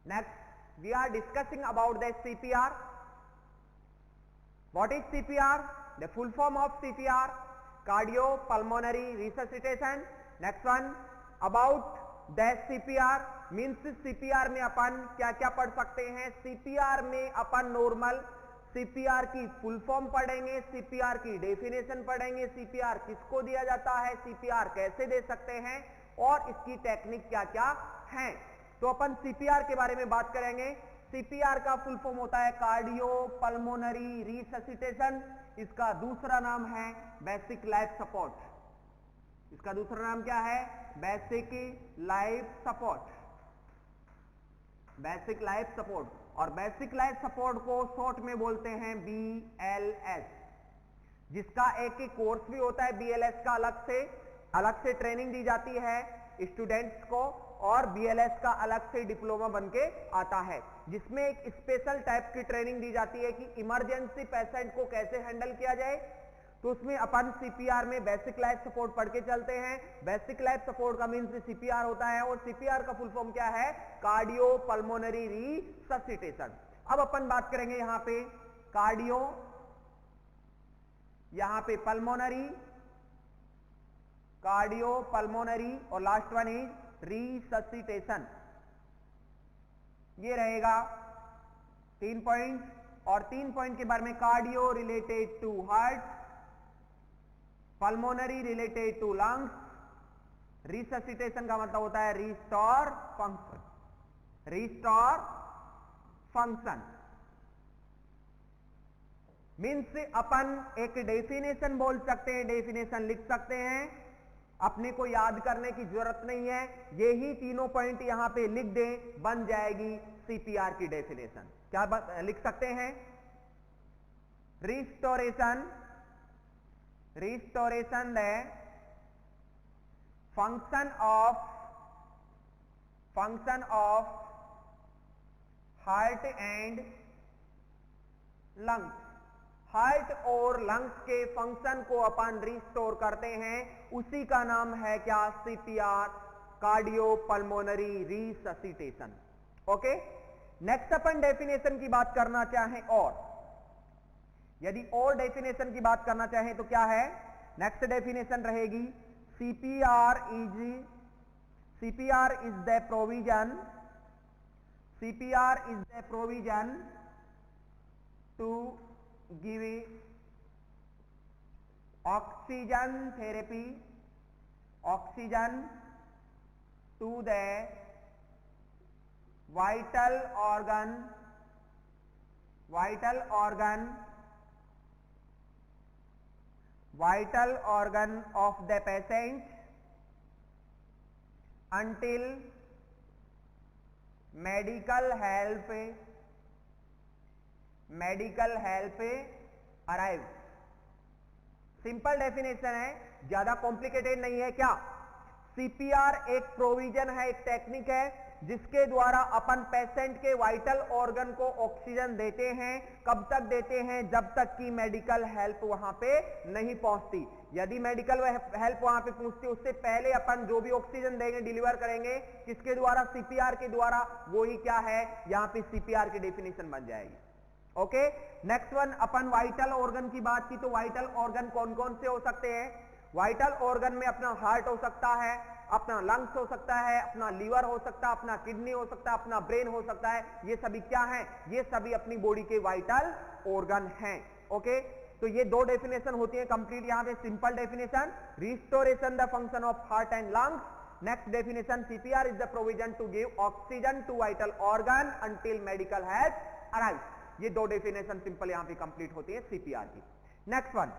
Next we are discussing about the CPR. What is CPR? The full form of CPR, cardiopulmonary resuscitation. Next one about the CPR means CPR में अपन क्या क्या पढ़ सकते हैं. CPR में अपन normal CPR की full form पढ़ेंगे, CPR की डेफिनेशन पढ़ेंगे, CPR किसको दिया जाता है, CPR कैसे दे सकते हैं और इसकी टेक्निक क्या क्या है. तो अपन CPR के बारे में बात करेंगे. CPR का फुल फॉर्म होता है कार्डियोपल्मोनरी रिससिटेशन. इसका दूसरा नाम है बेसिक लाइफ सपोर्ट. इसका दूसरा नाम क्या है? Basic life support. Basic life support. और बेसिक लाइफ सपोर्ट को शॉर्ट में बोलते हैं BLS, जिसका एक ही कोर्स भी होता है. BLS का अलग से ट्रेनिंग दी जाती है स्टूडेंट्स को और BLS का अलग से डिप्लोमा बनके आता है, जिसमें एक स्पेशल टाइप की ट्रेनिंग दी जाती है कि इमरजेंसी पेशेंट को कैसे हैंडल किया जाए. तो उसमें अपन CPR में बेसिक लाइफ सपोर्ट पढ़ के चलते हैं. बेसिक लाइफ सपोर्ट का मीन्स CPR होता है और CPR का फुल फॉर्म क्या है? Cardiopulmonary resuscitation. अब अपन बात करेंगे यहां पे कार्डियो, यहां पे पल्मोनरी, कार्डियोपल्मोनरी और लास्ट वन इज रिससिटेशन. ये रहेगा 3 पॉइंट. और 3 पॉइंट के बारे में cardio related to heart, pulmonary related to lungs, resuscitation का मतलब होता है restore function. Restore function means अपन एक डेफिनेशन बोल सकते हैं, डेफिनेशन लिख सकते हैं. अपने को याद करने की जरूरत नहीं है, यही तीनों पॉइंट यहां पे लिख दें, बन जाएगी CPR की डेफिनेशन. क्या लिख सकते हैं? Restoration the function of heart and lungs. Heart और लंग्स के फंक्शन को अपन रिस्टोर करते हैं, उसी का नाम है क्या? CPR, cardiopulmonary resuscitation. Okay. Next अपन डेफिनेशन की बात करना चाहें और यदि और डेफिनेशन की बात करना चाहें तो क्या है? नेक्स्ट डेफिनेशन रहेगी CPR is the provision to give oxygen to the vital organ of the patient until medical help arrives. Simple definition है, ज्यादा कॉम्प्लिकेटेड नहीं है. क्या? CPR एक प्रोविजन है, एक टेक्निक है जिसके द्वारा अपन पेशेंट के वाइटल ऑर्गन को ऑक्सीजन देते हैं. कब तक देते हैं? जब तक कि मेडिकल हेल्प वहां पे नहीं पहुंचती. यदि मेडिकल हेल्प वहां पे पहुंचती, उससे पहले अपन जो भी ऑक्सीजन देंगे, डिलीवर करेंगे, किसके द्वारा? CPR के द्वारा. वो ही क्या है? यहां पे CPR की डेफिनेशन बन जाएगी. ओके. नेक्स्ट वन, अपन वाइटल ऑर्गन की बात की तो वाइटल ऑर्गन कौन कौन से हो सकते हैं? वाइटल ऑर्गन में अपना हार्ट हो सकता है, अपना लंग्स हो सकता है, अपना लीवर हो सकता है, अपना किडनी हो सकता है, अपना ब्रेन हो सकता है. ये सभी क्या हैं? ये सभी अपनी बॉडी के वाइटल ऑर्गन हैं. ओके. तो ये दो डेफिनेशन होती है कंप्लीट. यहां पे simple definition, restoration the function of heart and lungs. Next definition, CPR is the provision to give oxygen to vital organ until medical help arrive. ये दो डेफिनेशन सिंपल यहां पे कंप्लीट होती है CPR की. नेक्स्ट वन,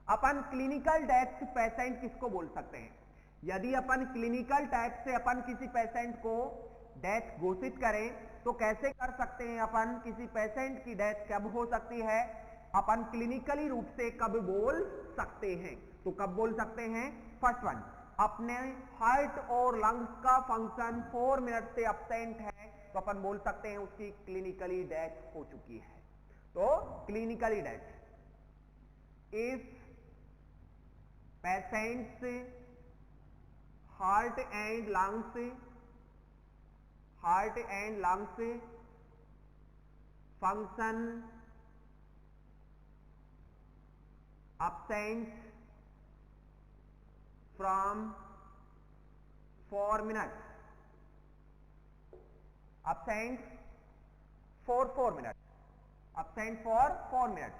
अपन clinical death patient किसको बोल सकते हैं? यदि अपन क्लिनिकल टाइप से अपन किसी पेशेंट को डेथ घोषित करें तो कैसे कर सकते हैं? अपन किसी पेशेंट की डेथ कब हो सकती है? अपन क्लिनिकली रूप से कब बोल सकते हैं? तो कब बोल सकते हैं? फर्स्ट वन, अपने हार्ट और लंग्स का फंक्शन 4 मिनट से अब्सेंट है तो अपन बोल सकते हैं उसकी क्लिनिकली डेथ हो चुकी है. तो clinically death, if patients heart and lungs heart and lungs function absent from 4 minutes, absent for 4 minutes, absent for 4 minutes.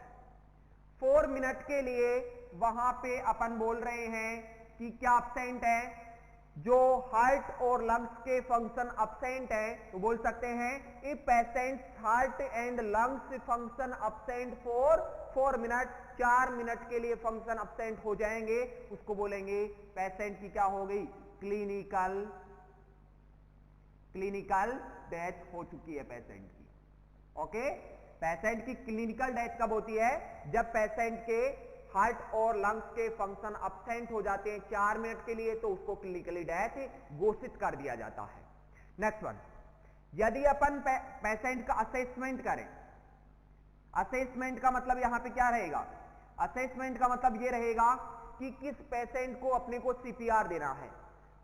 4 minute के लिए वहां पे अपन बोल रहे हैं कि क्या absent है, जो हार्ट और लंग्स के फंक्शन absent है, तो बोल सकते हैं if patients heart and lungs function absent for 4 minute, 4 minute के लिए फंक्शन absent हो जाएंगे, उसको बोलेंगे पेशेंट की क्या हो गई, क्लिनिकल डेथ हो चुकी है पेशेंट की. ओके, पेशेंट की क्लिनिकल डेथ कब होती है, जब पेशेंट के हार्ट और लंग्स के फंक्शन absent हो जाते हैं 4 मिनट के लिए, तो उसको क्लिनिकली डेथ घोषित कर दिया जाता है. नेक्स्ट वन, यदि अपन पेशेंट का असेसमेंट करें, असेसमेंट का मतलब यहां पे क्या रहेगा, असेसमेंट का मतलब ये रहेगा कि किस पेशेंट को अपने को सीपीआर देना है.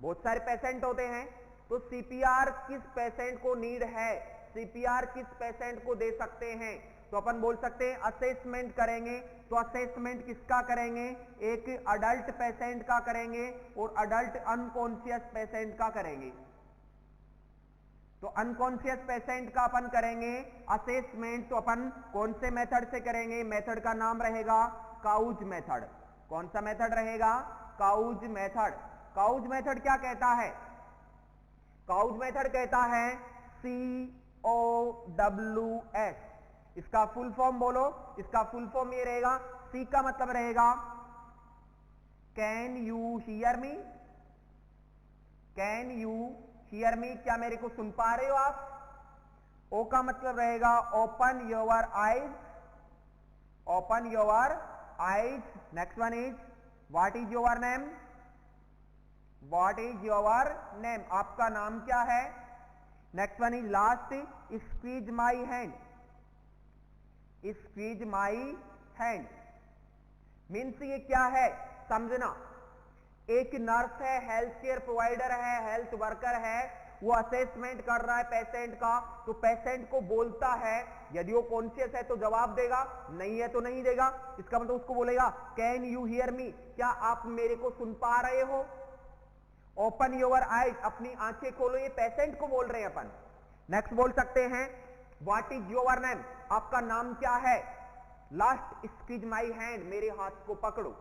बहुत सारे पेशेंट होते हैं, तो सीपीआर किस पेशेंट को नीड है, सीपीआर किस पेशेंट को दे सकते हैं, तो अपन बोल सकते हैं असेसमेंट करेंगे. तो असेसमेंट किसका करेंगे, एक अडल्ट पेशेंट का करेंगे और अडल्ट अनकॉन्शियस पेशेंट का करेंगे. तो अनकॉन्शियस पेशेंट का अपन करेंगे असेसमेंट, तो अपन कौन से मेथड से करेंगे, मेथड का नाम रहेगा काउज मेथड. कौन सा मेथड रहेगा, काउज मेथड. काउज मेथड क्या कहता है, काउज मेथड कहता है COWS. इसका फुल फॉर्म बोलो, इसका फुल फॉर्म ये रहेगा, सी का मतलब रहेगा can you hear me, can you hear me, क्या मेरे को सुन पा रहे हो आप. ओ का मतलब रहेगा open your eyes, open your eyes. Next one is what is your name, what is your name, आपका नाम क्या है. Next one is last, squeeze my hand, squeeze my hand. Means ये क्या है समझना, एक नर्स है, हेल्थ केयर प्रोवाइडर है, हेल्थ वर्कर है, वो असेसमेंट कर रहा है पेशेंट का, तो पेशेंट को बोलता है, यदि वो कॉन्शियस है तो जवाब देगा, नहीं है तो नहीं देगा. इसका मतलब उसको बोलेगा कैन यू हियर मी, क्या आप मेरे को सुन पा रहे हो. ओपन योर आईज, अपनी आंखें खोलो, ये पेशेंट को बोल रहे हैं अपन. नेक्स्ट बोल सकते हैं व्हाट इज योर नेम, आपका नाम क्या है. लास्ट स्क्वीज माई हैंड, मेरे हाथ को पकड़ो.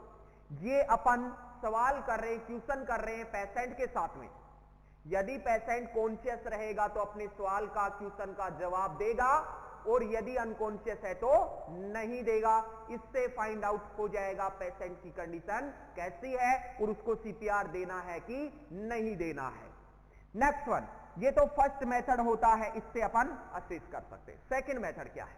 ये अपन सवाल कर रहे हैं, क्वेश्चन कर रहे हैं पेशेंट के साथ में. यदि पेशेंट कॉन्शियस रहेगा तो अपने सवाल का, क्वेश्चन का जवाब देगा, और यदि अनकॉन्शियस है तो नहीं देगा. इससे फाइंड आउट हो जाएगा पेशेंट की कंडीशन कैसी है और उसको सीपीआर देना है कि नहीं देना है. नेक्स्ट वन, ये तो फर्स्ट मेथड होता है, इससे अपन असेस कर सकते हैं. सेकंड मेथड क्या है,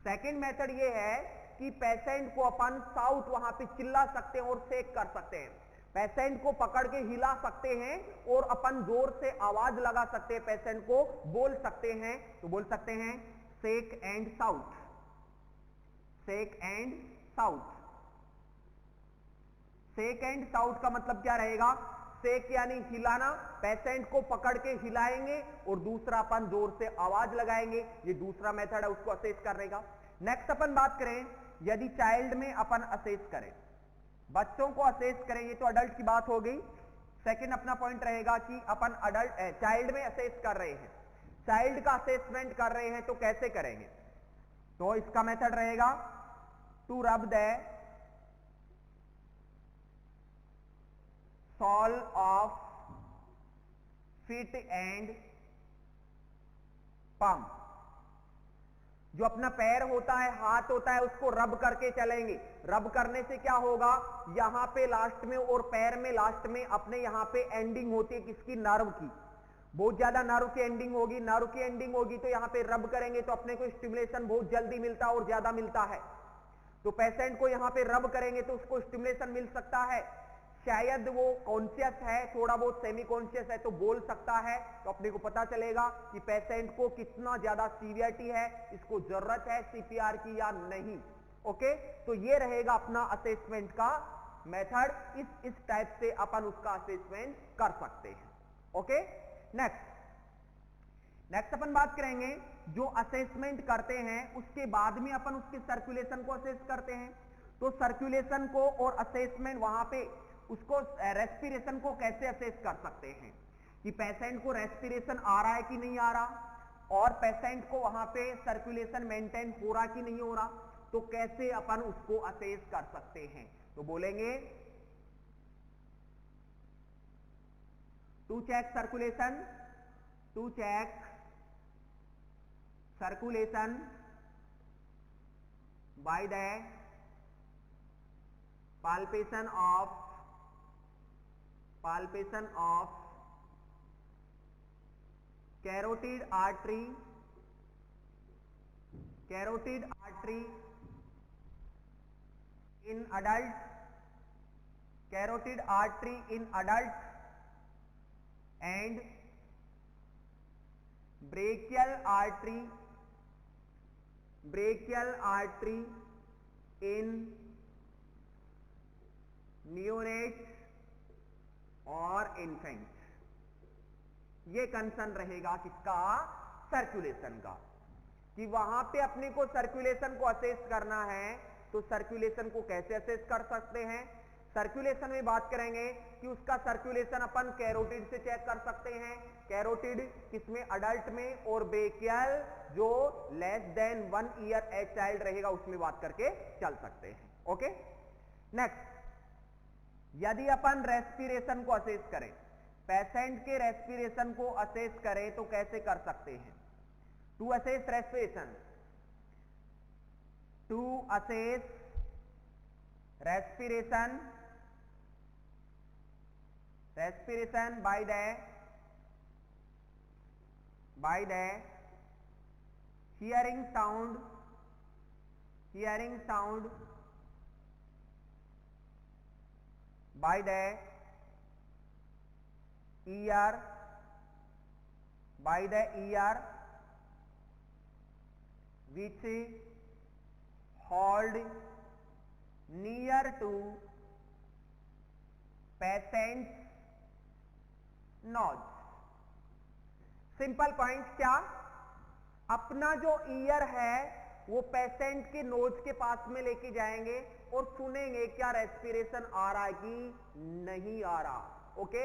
सेकंड मेथड ये है कि पेशेंट को अपन साउट वहां पे चिल्ला सकते हैं और शेक कर सकते हैं. पेशेंट को पकड़ के हिला सकते हैं और अपन जोर से आवाज लगा सकते हैं, पेशेंट को बोल सकते हैं. तो बोल सकते हैं shake and shout, shake and shout. Shake and shout का मतलब क्या रहेगा, शेक यानी हिलाना, पेशेंट को पकड़ के हिलाएंगे और दूसरा अपन जोर से आवाज लगाएंगे. ये दूसरा मेथड है उसको असेस करने का. नेक्स्ट अपन बात करें, यदि चाइल्ड में अपन असेस करें, बच्चों को असेस करें, ये तो अडल्ट की बात हो गई. सेकंड अपना पॉइंट रहेगा कि अपन अडल्ट चाइल्ड में असेस कर रहे हैं, चाइल्ड का असेसमेंट कर रहे हैं, तो कैसे करेंगे. तो इसका मेथड रहेगा to rub the sole of feet and palm. जो अपना पैर होता है, हाथ होता है, उसको रब करके चलेंगे. रब करने से क्या होगा, यहां पे लास्ट में और पैर में लास्ट में अपने यहां पे एंडिंग होती है किसकी, नर्व की. बहुत ज्यादा नर्व की एंडिंग होगी, नर्व की एंडिंग होगी तो यहां पे रब करेंगे तो अपने को स्टिमुलेशन बहुत जल्दी मिलता है और ज्यादा मिलता है. तो पेशेंट को यहां पे रब करेंगे तो उसको स्टिमुलेशन मिल सकता है. शायद वो कॉन्शियस है, थोड़ा बहुत सेमी कॉन्शियस है तो बोल सकता है, तो अपने को पता चलेगा कि पेशेंट को कितना ज्यादा सीवियरिटी है, इसको जरूरत है सीपीआर की या नहीं. ओके, तो ये रहेगा अपना असेसमेंट का मेथड. इस टाइप से अपन उसका असेसमेंट कर सकते हैं. ओके, नेक्स्ट नेक्स्ट अपन बात करेंगे जो असेसमेंट करते हैं उसके बाद में अपन उसके सर्कुलेशन को असेस करते हैं। तो सर्कुलेशन को और असेसमेंट वहां पे उसको रेस्पिरेशन को कैसे असेस कर सकते हैं कि पेशेंट को रेस्पिरेशन आ रहा है कि नहीं आ रहा और पेशेंट को वहां पे सर्कुलेशन मेंटेन हो रहा कि नहीं हो रहा, तो कैसे अपन उसको असेस कर सकते हैं। तो बोलेंगे to check circulation, to check circulation by the palpation of carotid artery in adult, carotid artery in adult and brachial artery in neonate और infant। ये कंसर्न रहेगा किसका, सर्कुलेशन का, कि वहां पे अपने को सर्कुलेशन को असेस करना है। तो सर्कुलेशन को कैसे असेस कर सकते हैं, सर्कुलेशन में बात करेंगे कि उसका सर्कुलेशन अपन कैरोटिड से चेक कर सकते हैं। कैरोटिड किसमें, अडल्ट में, और ब्रेकियल जो less than 1 year age child रहेगा उसमें बात करके चल सकते हैं। ओके, नेक्स्ट, यदि अपन रेस्पिरेशन को असेस करें, पेशेंट के रेस्पिरेशन को असेस करें तो कैसे कर सकते हैं। To assess respiration, to assess respiration by the hearing sound by the ear which hold near to patient's nose। Simple point क्या, अपना जो ईयर है वो पेशेंट के नोज के पास में लेके जाएंगे और सुनेंगे क्या रेस्पिरेशन आ रहा है कि नहीं आ रहा। ओके,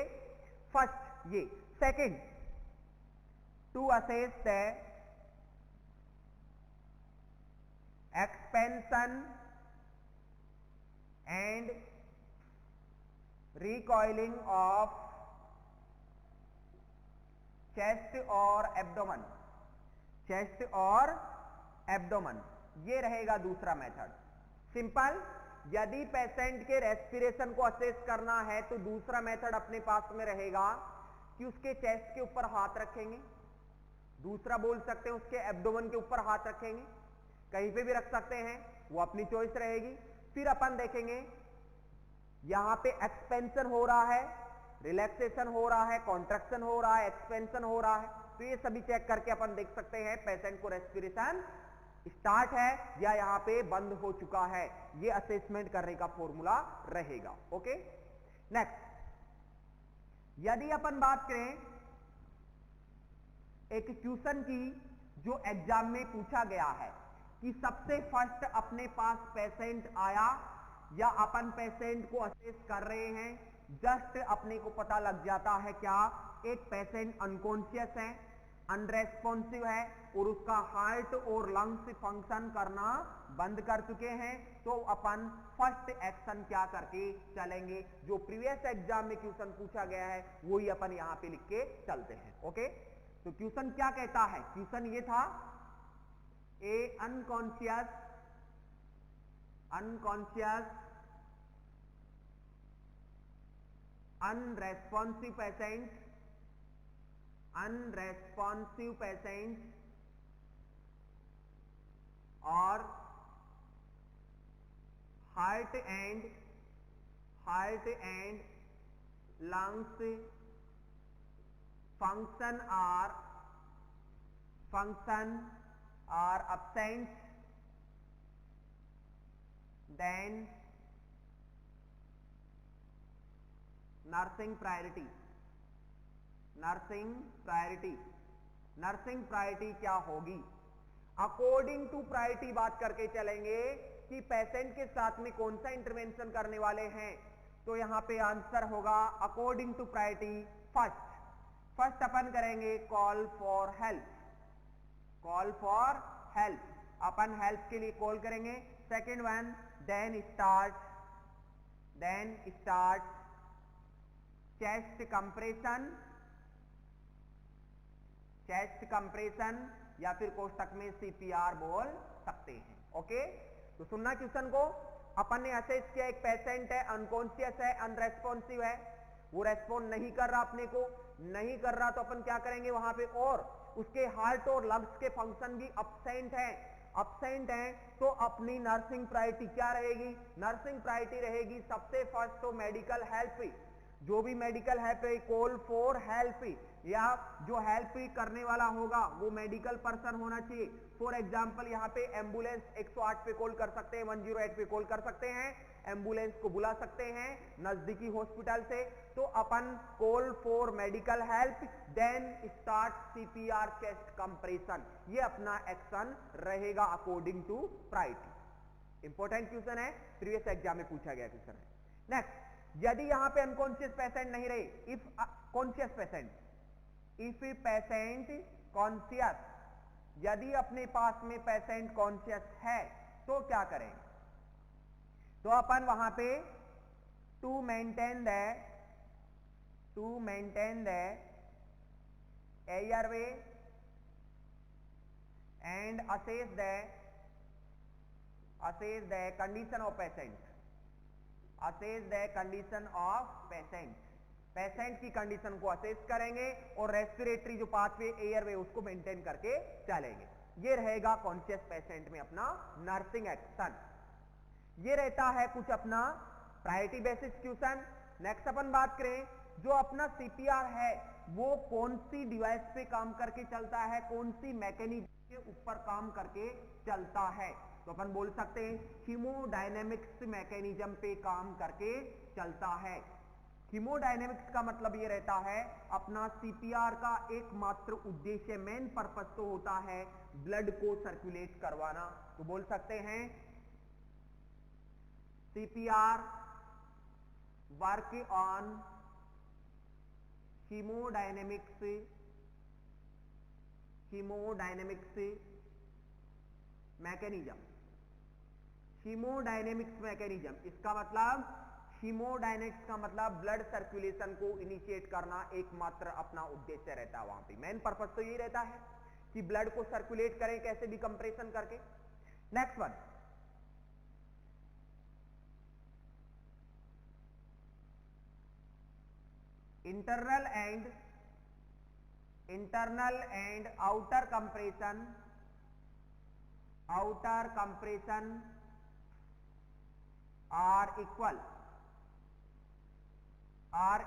फर्स्ट ये। Second, to assess the expansion and recoiling of chest और abdomen, ये रहेगा दूसरा मेथड। सिंपल, यदि पेशेंट के रेस्पिरेशन को असेस करना है तो दूसरा मेथड अपने पास में रहेगा कि उसके चेस्ट के ऊपर हाथ रखेंगे, दूसरा बोल सकते हैं उसके एब्डोमेन के ऊपर हाथ रखेंगे, कहीं पे भी रख सकते हैं, वो अपनी चॉइस रहेगी। फिर अपन देखेंगे यहां पे एक्सपेंशन हो रहा है, रिलैक्सेशन हो रहा है, कॉन्ट्रैक्शन हो रहा है, एक्सपेंशन हो रहा है, तो ये सभी चेक करके अपन देख सकते हैं पेशेंट को रेस्पिरेशन स्टार्ट है या यहां पे बंद हो चुका है। ये असेसमेंट करने का फॉर्मूला रहेगा। ओके, नेक्स्ट, यदि अपन बात करें एक क्वेश्चन की जो एग्जाम में पूछा गया है कि सबसे फर्स्ट अपने पास पेशेंट आया या अपन पेशेंट को असेस कर रहे हैं, जस्ट अपने को पता लग जाता है क्या एक पेशेंट अनकॉन्शियस है, अनरेस्पॉन्सिव है और उसका हार्ट और लंग्स फंक्शन करना बंद कर चुके हैं, तो अपन फर्स्ट एक्शन क्या करके चलेंगे। जो प्रीवियस एग्जाम में क्वेश्चन पूछा गया है वही अपन यहां पे लिख के चलते हैं। ओके, तो क्वेश्चन क्या कहता है, क्वेश्चन ये था, ए अनकॉन्शियस unresponsive patient और heart and lungs function are absent, then nursing priority। Nursing priority क्या होगी? अकॉर्डिंग टू प्रायोरिटी बात करके चलेंगे कि पेशेंट के साथ में कौन सा इंटरवेंशन करने वाले हैं। तो यहां पे आंसर होगा अकॉर्डिंग टू प्रायोरिटी फर्स्ट अपन करेंगे call for help. Call for help, अपन हेल्प के लिए कॉल करेंगे। Second one then start chest compression या फिर कोष्टक में सीपीआर बोल सकते हैं। ओके, तो सुनना क्वेश्चन को। अपन ने असेस किया एक पेशेंट है, अनकॉन्शियस है, अनरेस्पॉन्सिव है, वो रेस्पॉन्ड नहीं कर रहा, अपने को नहीं कर रहा, तो अपन क्या करेंगे वहां पे, और उसके हार्ट और लंग्स के फंक्शन भी अब्सेंट है, तो अपनी नर्सिंग प्रायोरिटी क्या रहेगी? नर्सिंग प्रायोरिटी रहेगी सबसे फर्स्ट तो मेडिकल हेल्प, जो भी मेडिकल हेल्प है, कॉल फॉर हेल्प, या जो हेल्प करने वाला होगा वो मेडिकल पर्सन होना चाहिए। फॉर एग्जांपल यहां पे एम्बुलेंस 108 पे कॉल कर सकते हैं, 108 पे कॉल कर सकते हैं, एम्बुलेंस को बुला सकते हैं नजदीकी हॉस्पिटल से। तो अपन call for medical help then start CPR chest compression, ये अपना एक्शन रहेगा according to priority. Important question है, प्रीवियस एग्जाम में पूछा गया क्वेश्चन है। नेक्स्ट, यदि यहां पे अनकॉन्शियस पेशेंट नहीं रहे, if conscious patient, if patient conscious, यदि अपने पास में पेशेंट कॉन्शियस है तो क्या करें? तो अपन वहां पे to maintain the airway and assess the condition of patient, assess the condition of patient की कंडीशन को असेस करेंगे और रेस्पिरेटरी जो पाथवे एयरवे उसको मेंटेन करके चलेंगे। ये रहेगा कॉन्शियस पेशेंट में अपना नर्सिंग एक्शन। ये रहता है कुछ अपना प्रायोरिटी बेसिस क्वेश्चन। नेक्स्ट अपन बात करें, जो अपना सीपीआर है वो कौन सी डिवाइस पे काम करके चलता है, कौन सी मैकेनिज्म के ऊपर काम करके चलता है? तो अपन बोल सकते हैं हीमोडायनेमिक्स मैकेनिज्म पे काम करके चलता है। हीमोडायनेमिक्स का मतलब ये रहता है अपना सीपीआर का एकमात्र उद्देश्य, मेन पर्पस तो होता है ब्लड को सर्कुलेट करवाना। तो बोल सकते हैं CPR work on haemodynamics mechanism. Haemodynamics mechanism, इसका मतलब हीमोडायनेमिक्स का मतलब ब्लड सर्कुलेशन को इनिशिएट करना एकमात्र अपना उद्देश्य रहता है। वहां पे मेन पर्पस तो यही रहता है कि ब्लड को सर्कुलेट करें, कैसे भी कंप्रेशन करके। Next one, internal and outer compression are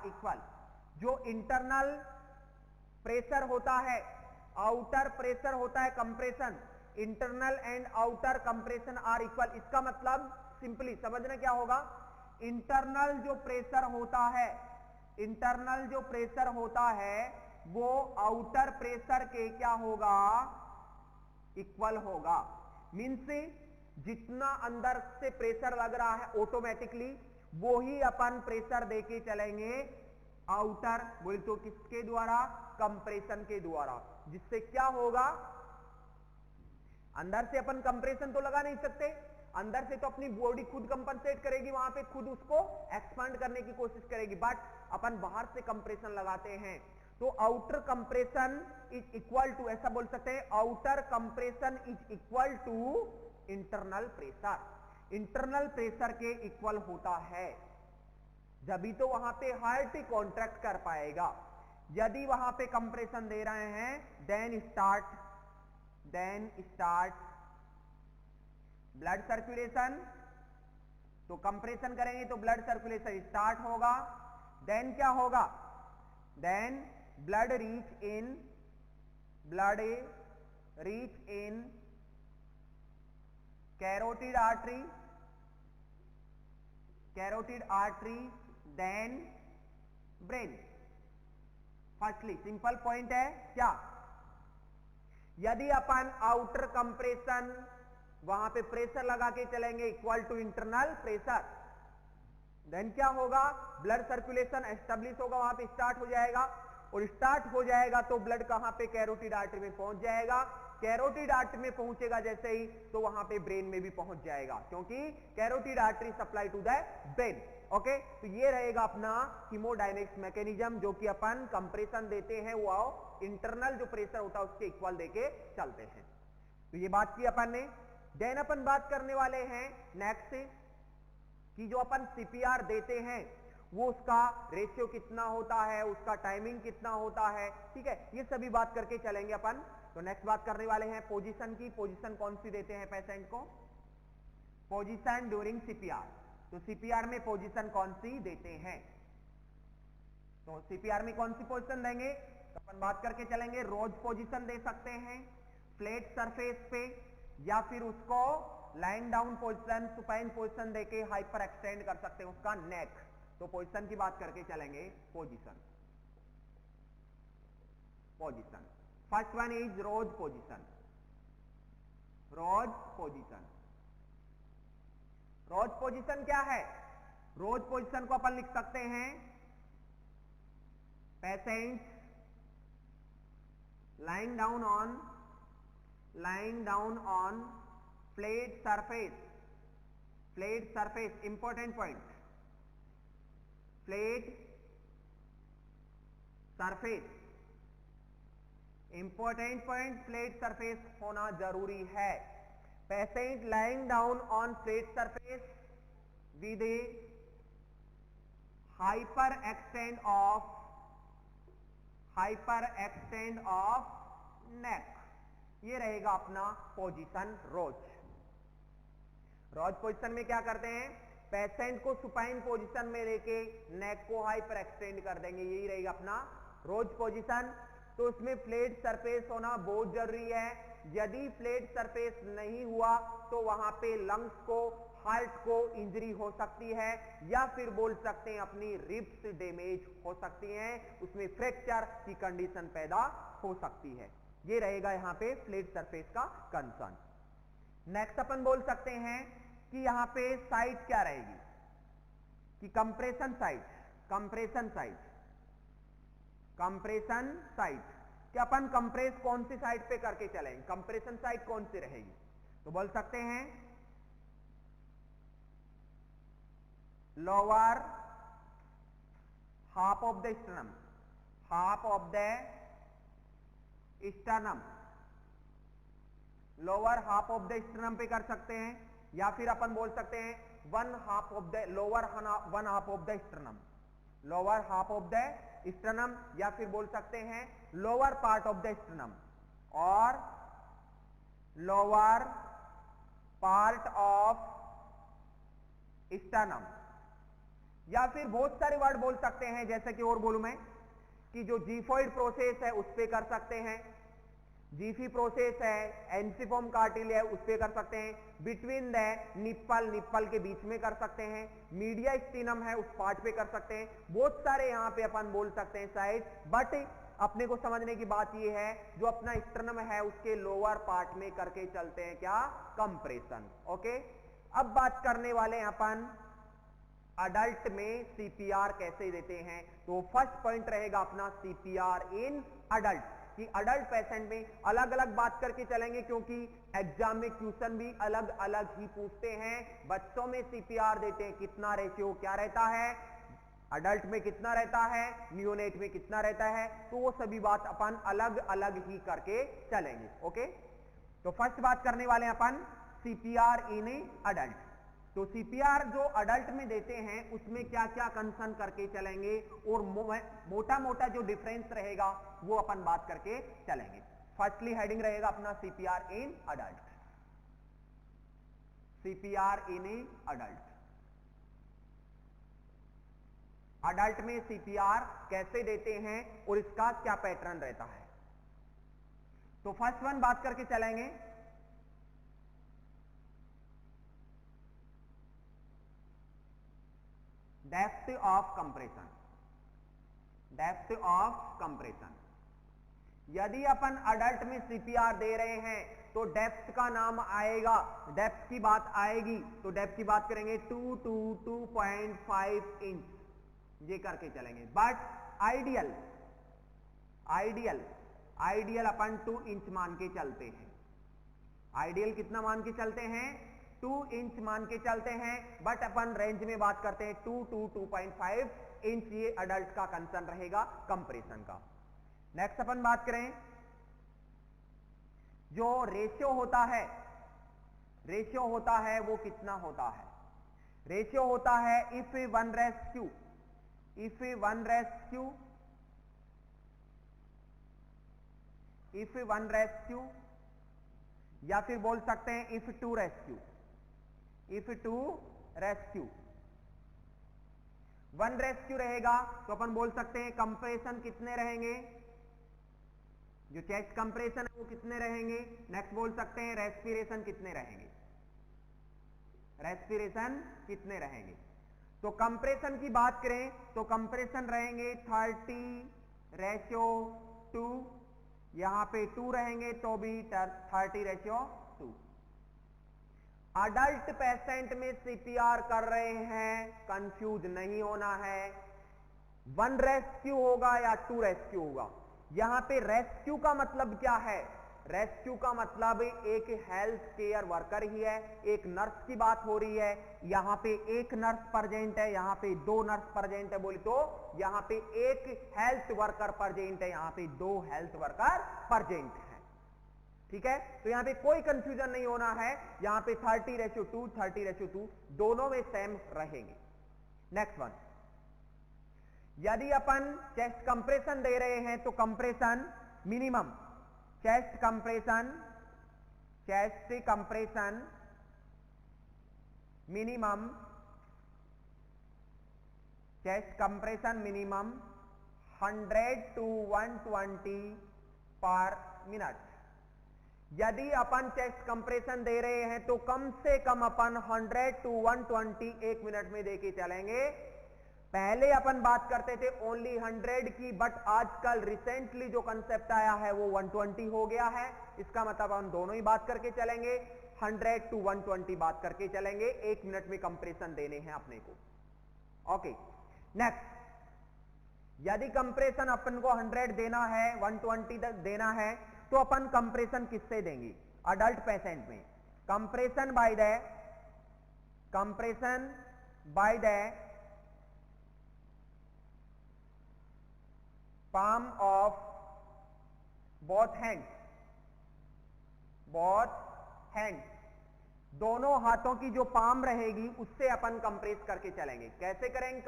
equal. जो इंटरनल प्रेशर होता है, आउटर प्रेशर होता है compression, internal and outer compression are equal. इसका मतलब सिंपली समझना क्या होगा, इंटरनल जो प्रेशर होता है वो आउटर प्रेशर के क्या होगा, इक्वल होगा। मीन्स जितना अंदर से प्रेशर लग रहा है ऑटोमेटिकली वो ही अपन प्रेशर देके चलेंगे आउटर, बोल तो किसके द्वारा, कंप्रेशन के द्वारा। जिससे क्या होगा, अंदर से अपन कंप्रेशन तो लगा नहीं सकते, अंदर से तो अपनी बॉडी खुद कंपनसेट करेगी, वहां पे खुद उसको एक्सपांड करने की कोशिश करेगी, बट अपन बाहर से कंप्रेशन लगाते हैं। तो outer compression is equal to, ऐसा बोल सकते हैं, outer compression is equal to internal pressure. Internal pressure के इक्वल होता है, जब तो वहां पे हार्ट कॉन्ट्रैक्ट कर पाएगा। यदि वहां पे कंप्रेशन दे रहे हैं देन स्टार्ट ब्लड सर्कुलेशन, तो कंप्रेशन करेंगे तो ब्लड सर्कुलेशन स्टार्ट होगा। देन क्या होगा, then blood reach in carotid artery then brain. Firstly simple point है क्या, यदि अपन आउटर कंप्रेशन वहां पे प्रेशर लगा के चलेंगे equal to internal pressure, then क्या होगा, ब्लड सर्कुलेशन एस्टेब्लिश होगा, वहां पे स्टार्ट हो जाएगा, और स्टार्ट हो जाएगा तो ब्लड कहां पे, कैरोटिड आर्टरी में पहुंच जाएगा। कैरोटिड आर्टरी में पहुंचेगा जैसे ही तो वहां पे ब्रेन में भी पहुंच जाएगा, क्योंकि carotid artery supply to the brain. Okay, तो ये रहेगा अपना हीमोडायनेमिक्स मैकेनिज्म, जो कि अपन कंप्रेशन देते हैं वो इंटरनल जो प्रेशर होता है उसके इक्वल देके चलते हैं। तो ये बात की अपन ने। देन अपन बात करने वाले हैं नेक्स्ट कि जो अपन सीपीआर देते हैं वो उसका रेशियो कितना होता है, उसका टाइमिंग कितना होता है, ठीक है, ये सभी बात करके चलेंगे अपन। तो नेक्स्ट बात करने वाले हैं पोजीशन की। पोजीशन कौन सी देते हैं पेशेंट को, पोजीशन ड्यूरिंग सीपीआर। तो सीपीआर में पोजीशन कौन सी देते हैं, तो सीपीआर में कौन सी पोजीशन देंगे, तो अपन बात करके चलेंगे। रोज पोजीशन दे सकते हैं फ्लैट सरफेस पे, या फिर उसको line down position, supine position देके हाइपर एक्सटेंड कर सकते हैं उसका नेक। तो पोजीशन की बात करके चलेंगे। Position, position first one is rose position. Rose position, rose position क्या है, रोज पोजीशन को अपन लिख सकते हैं patient lying down on flat surface, important point, flat surface, important point, flat surface होना जरूरी है। Patient lying down on flat surface with a hyper extend of neck, ये रहेगा अपना पोजीशन रोज। रोज पोजीशन में क्या करते हैं, पेशेंट को सुपाइन पोजीशन में लेके नेक को हाइपर एक्सटेंड कर देंगे, यही रहेगा अपना रोज पोजीशन। तो उसमें फ्लैट सरफेस होना बहुत जरूरी है। यदि फ्लैट सरफेस नहीं हुआ तो वहां पे लंग्स को, हार्ट को इंजरी हो सकती है, या फिर बोल सकते हैं अपनी रिब्स डैमेज हो सकती हैं, उसमें फ्रैक्चर की कंडीशन पैदा हो सकती है। ये रहेगा यहां पे फ्लैट सरफेस का कंसर्न। नेक्स्ट अपन बोल सकते हैं कि यहां पे साइट क्या रहेगी, कि compression site, compression site, compression site, कि अपन कंप्रेस कौन सी साइट पे करके चलेंगे, कंप्रेशन साइट कौन सी रहेगी, तो बोल सकते हैं lower half of the sternum, half of the sternum, lower half of the sternum पे कर सकते हैं, या फिर अपन बोल सकते हैं one half of the lower, one half of the sternum, lower half of the sternum, या फिर बोल सकते हैं lower part of the sternum, और लोअर पार्ट ऑफ स्टर्नम, या फिर बहुत सारे वर्ड बोल सकते हैं, जैसे कि और बोलूं मैं कि जो जीफॉइड प्रोसेस है उस पे कर सकते हैं, जीफी प्रोसेस है, एंसिफॉर्म कार्टिल है उस पे कर सकते हैं, बिटवीन द निप्पल, निप्पल के बीच में कर सकते हैं, मीडिया स्टीनम है उस पार्ट पे कर सकते हैं, बहुत सारे यहां पे अपन बोल सकते हैं साइड। बट अपने को समझने की बात यह है जो अपना स्टर्नम है उसके लोअर पार्ट में करके चलते हैं क्या, कंप्रेशन। ओके, अब बात करने वाले हैं अपन अडल्ट में सीपीआर कैसे देते हैं। तो फर्स्ट पॉइंट रहेगा अपना सीपीआर इन अडल्ट, कि अडल्ट पेशेंट में अलग अलग बात करके चलेंगे, क्योंकि एग्जाम में क्वेश्चन भी अलग अलग ही पूछते हैं। बच्चों में सीपीआर देते हैं कितना रेशियो क्या रहता है, अडल्ट में कितना रहता है, नियोनेट में कितना रहता है, तो वो सभी बात अपन अलग अलग ही करके चलेंगे। ओके, तो फर्स्ट बात करने वाले हैं अपन सीपीआर इन अडल्ट। तो सीपीआर जो अडल्ट में देते हैं उसमें क्या क्या कंसर्न करके चलेंगे, और मोटा मोटा जो डिफरेंस रहेगा वो अपन बात करके चलेंगे। फर्स्टली हेडिंग रहेगा अपना CPR in adult, CPR in adult. Adult में सीपीआर कैसे देते हैं और इसका क्या पैटर्न रहता है। तो फर्स्ट वन बात करके चलेंगे, depth of compression, depth of compression. यदि अपन अडल्ट में सीपीआर दे रहे हैं तो डेप्थ का नाम आएगा, डेप्थ की बात आएगी, तो डेप्थ की बात करेंगे 2 to 2.5 इंच ये करके चलेंगे। बट आइडियल अपन 2 इंच मान के चलते हैं। आइडियल कितना मान के चलते हैं? 2 इंच मान के चलते हैं। बट अपन रेंज में बात करते हैं 2 to 2.5 इंच, ये अडल्ट का कंसर्न रहेगा कंप्रेशन का। नेक्स्ट अपन बात करें जो रेशियो होता है वो कितना होता है? रेशियो होता है इफ 1:2, इफ 1:2 या फिर बोल सकते हैं इफ 2:2। 1:2 रहेगा तो अपन बोल सकते हैं कंप्रेशन कितने रहेंगे, जो चेस्ट कंप्रेशन है वो कितने रहेंगे। नेक्स्ट बोल सकते हैं रेस्पिरेशन कितने रहेंगे। तो कंप्रेशन की बात करें तो कंप्रेशन रहेंगे 30:2, यहां पे 2 रहेंगे तो भी 30:2। अडल्ट पेशेंट में सीपीआर कर रहे हैं, कंफ्यूज नहीं होना है, 1:2 होगा या 2:2 होगा। यहां पे रेस्क्यू का मतलब क्या है? रेस्क्यू का मतलब एक हेल्थ केयर वर्कर ही है, एक नर्स की बात हो रही है। यहां पे एक नर्स प्रेजेंट है, यहां पे 2 नर्स प्रेजेंट है, बोली तो यहां पे एक हेल्थ वर्कर प्रेजेंट है, यहां पे 2 हेल्थ वर्कर प्रेजेंट है। ठीक है, तो यहां पे कोई कंफ्यूजन नहीं होना है। यहां पे 30:2 दोनों में सेम रहेंगे। नेक्स्ट वन, यदि अपन चेस्ट कंप्रेशन दे रहे हैं तो compression minimum, chest compression minimum 100 to 120 पर मिनट। यदि अपन चेस्ट कंप्रेशन दे रहे हैं तो कम से कम अपन 100 to 120 1 मिनट में देके चलेंगे। पहले अपन बात करते थे ओनली 100 की, बट आजकल रिसेंटली जो कंसेप्ट आया है वो 120 हो गया है। इसका मतलब हम दोनों ही बात करके चलेंगे, 100 to 120 बात करके चलेंगे। 1 मिनट में कंप्रेशन देने हैं अपने को। ओके, नेक्स्ट, यदि कंप्रेशन अपन को 100 देना है, 120 देना है, तो अपन कंप्रेशन किससे देंगे? अडल्ट पेशेंट में compression by the palm of both hands, दोनों हाथों की जो पाम रहेगी उससे अपन कंप्रेस करके चलेंगे। कैसे करेंगे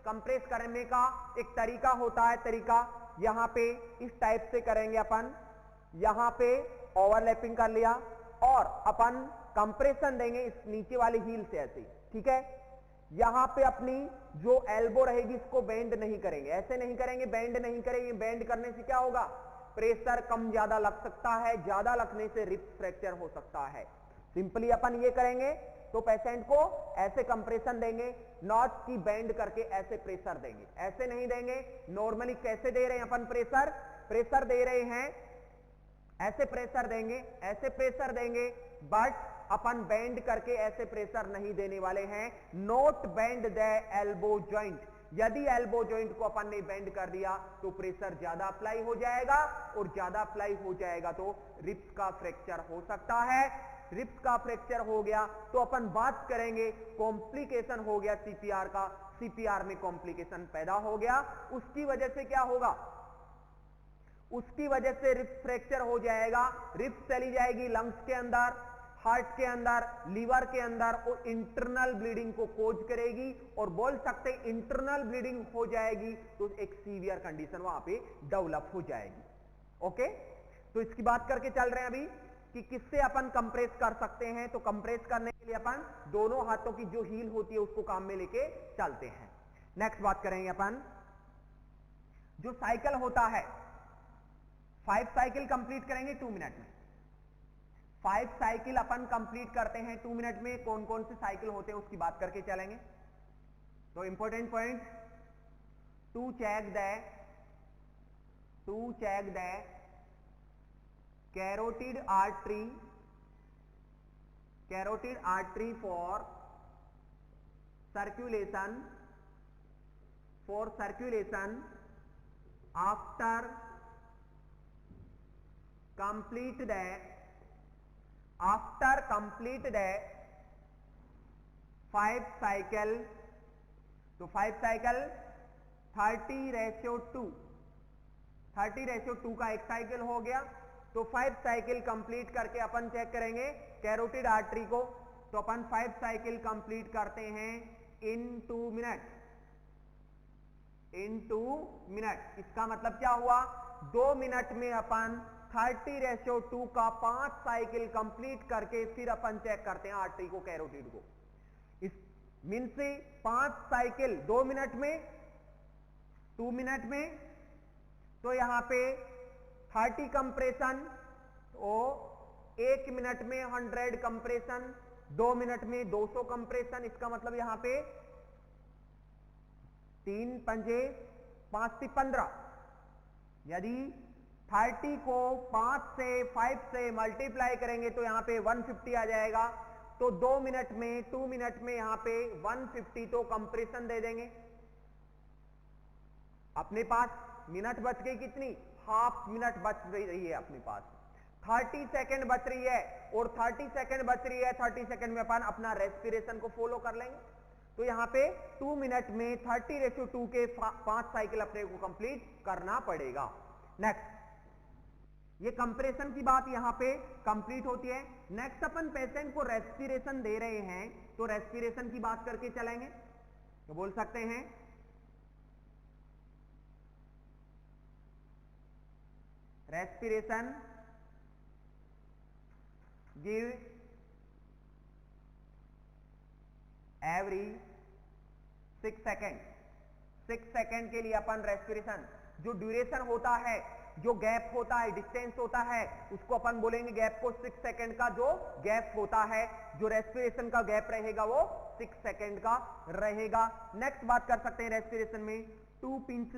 कंप्रेस करने का एक तरीका होता है। तरीका यहां पे इस टाइप से करेंगे अपन, यहां पे ओवरलैपिंग कर लिया और अपन कंप्रेशन देंगे इस नीचे वाली हील से ऐसे। ठीक है, यहां पे अपनी जो एल्बो रहेगी इसको बेंड नहीं करेंगे, ऐसे नहीं करेंगे, बेंड नहीं करेंगे। बेंड करने से क्या होगा? प्रेशर कम ज्यादा लग सकता है, ज्यादा लगने से रिब्स फ्रैक्चर हो सकता है। सिंपली अपन ये करेंगे तो पेशेंट को ऐसे कंप्रेशन देंगे, नॉट की बेंड करके ऐसे प्रेशर देंगे, ऐसे नहीं देंगे। नॉर्मली कैसे दे रहे हैं अपन प्रेशर दे रहे हैं, ऐसे प्रेशर देंगे, बट अपन बेंड करके ऐसे प्रेशर नहीं देने वाले हैं। Note bend the elbow joint, यदि एल्बो जॉइंट को अपन ने बेंड कर दिया तो प्रेशर ज्यादा अप्लाई हो जाएगा, और ज्यादा अप्लाई हो जाएगा तो रिब्स का फ्रैक्चर हो सकता है। रिब्स का फ्रैक्चर हो गया तो अपन बात करेंगे कॉम्प्लिकेशन हो गया सीपीआर का, सीपीआर में कॉम्प्लिकेशन पैदा हो गया। उसकी वजह से क्या होगा? उसकी वजह से रिब्स फ्रैक्चर हो जाएगा, रिब्स चली जाएगी लंग्स के अंदर, हार्ट के अंदर, लीवर के अंदर, और इंटरनल ब्लीडिंग को कोज करेगी। और बोल सकते हैं इंटरनल ब्लीडिंग हो जाएगी तो एक सीवियर कंडीशन वहां पे डेवलप हो जाएगी। ओके, तो इसकी बात करके चल रहे हैं अभी कि किससे अपन कंप्रेस कर सकते हैं। तो कंप्रेस करने के लिए अपन दोनों हाथों की जो हील होती है उसको काम में लेके चलते हैं। नेक्स्ट बात करेंगे अपन जो साइकिल होता है, 5 साइकिल कंप्लीट करेंगे 2 मिनट में। 5 साइकिल अपन कंप्लीट करते हैं 2 मिनट में। कौन कौन से साइकिल होते हैं उसकी बात करके चलेंगे। तो important point, to check the carotid artery for circulation after complete the 5 cycle. तो 5 साइकिल 30:2 का एक साइकिल हो गया। तो 5 साइकिल कंप्लीट करके अपन चेक करेंगे कैरोटिड आर्टरी को। तो अपन 5 साइकिल कंप्लीट करते हैं इन 2 मिनट। इसका मतलब क्या हुआ, 2 मिनट में अपन 30:2 का 5 साइकिल कंप्लीट करके फिर अपन चेक करते हैं आर्टरी को, कैरोटिड को। इस मीन से 5 साइकिल 2 मिनट में, 2 मिनट में, तो यहां पे 30 कंप्रेशन, तो 1 मिनट में 100 कंप्रेशन, 2 मिनट में 200 कंप्रेशन। इसका मतलब यहां पे 3 पंजे 5 से 15, यदि 30 को 5 से मल्टीप्लाई करेंगे तो यहां पे 150 आ जाएगा। तो 2 मिनट में 2 मिनट में यहां पे 150 तो कंप्रेशन दे देंगे। अपने पास मिनट बच गई कितनी, हाफ मिनट बच रही है अपने पास, 30 सेकंड बच रही है। और 30 सेकंड बच रही है, 30 सेकंड में अपन अपना रेस्पिरेशन को फॉलो कर लेंगे। तो यहां पे 2 मिनट में 30:2 के 5 साइकिल अपने को कंप्लीट करना पड़ेगा। नेक्स्ट, ये कंप्रेशन की बात यहां पे कंप्लीट होती है। नेक्स्ट अपन पेशेंट को रेस्पिरेशन दे रहे हैं, तो रेस्पिरेशन की बात करके चलेंगे। तो बोल सकते हैं respiration give every 6 second. 6 second के लिए अपन रेस्पिरेशन, जो ड्यूरेशन होता है, जो गैप होता है, डिस्टेंस होता है, उसको अपन बोलेंगे गैप को 6 सेकेंड का जो गैप होता है, जो रेस्पिरेशन का गैप रहेगा वो 6 सेकेंड का रहेगा। नेक्स्ट बात कर सकते हैं रेस्पिरेशन में, to pinch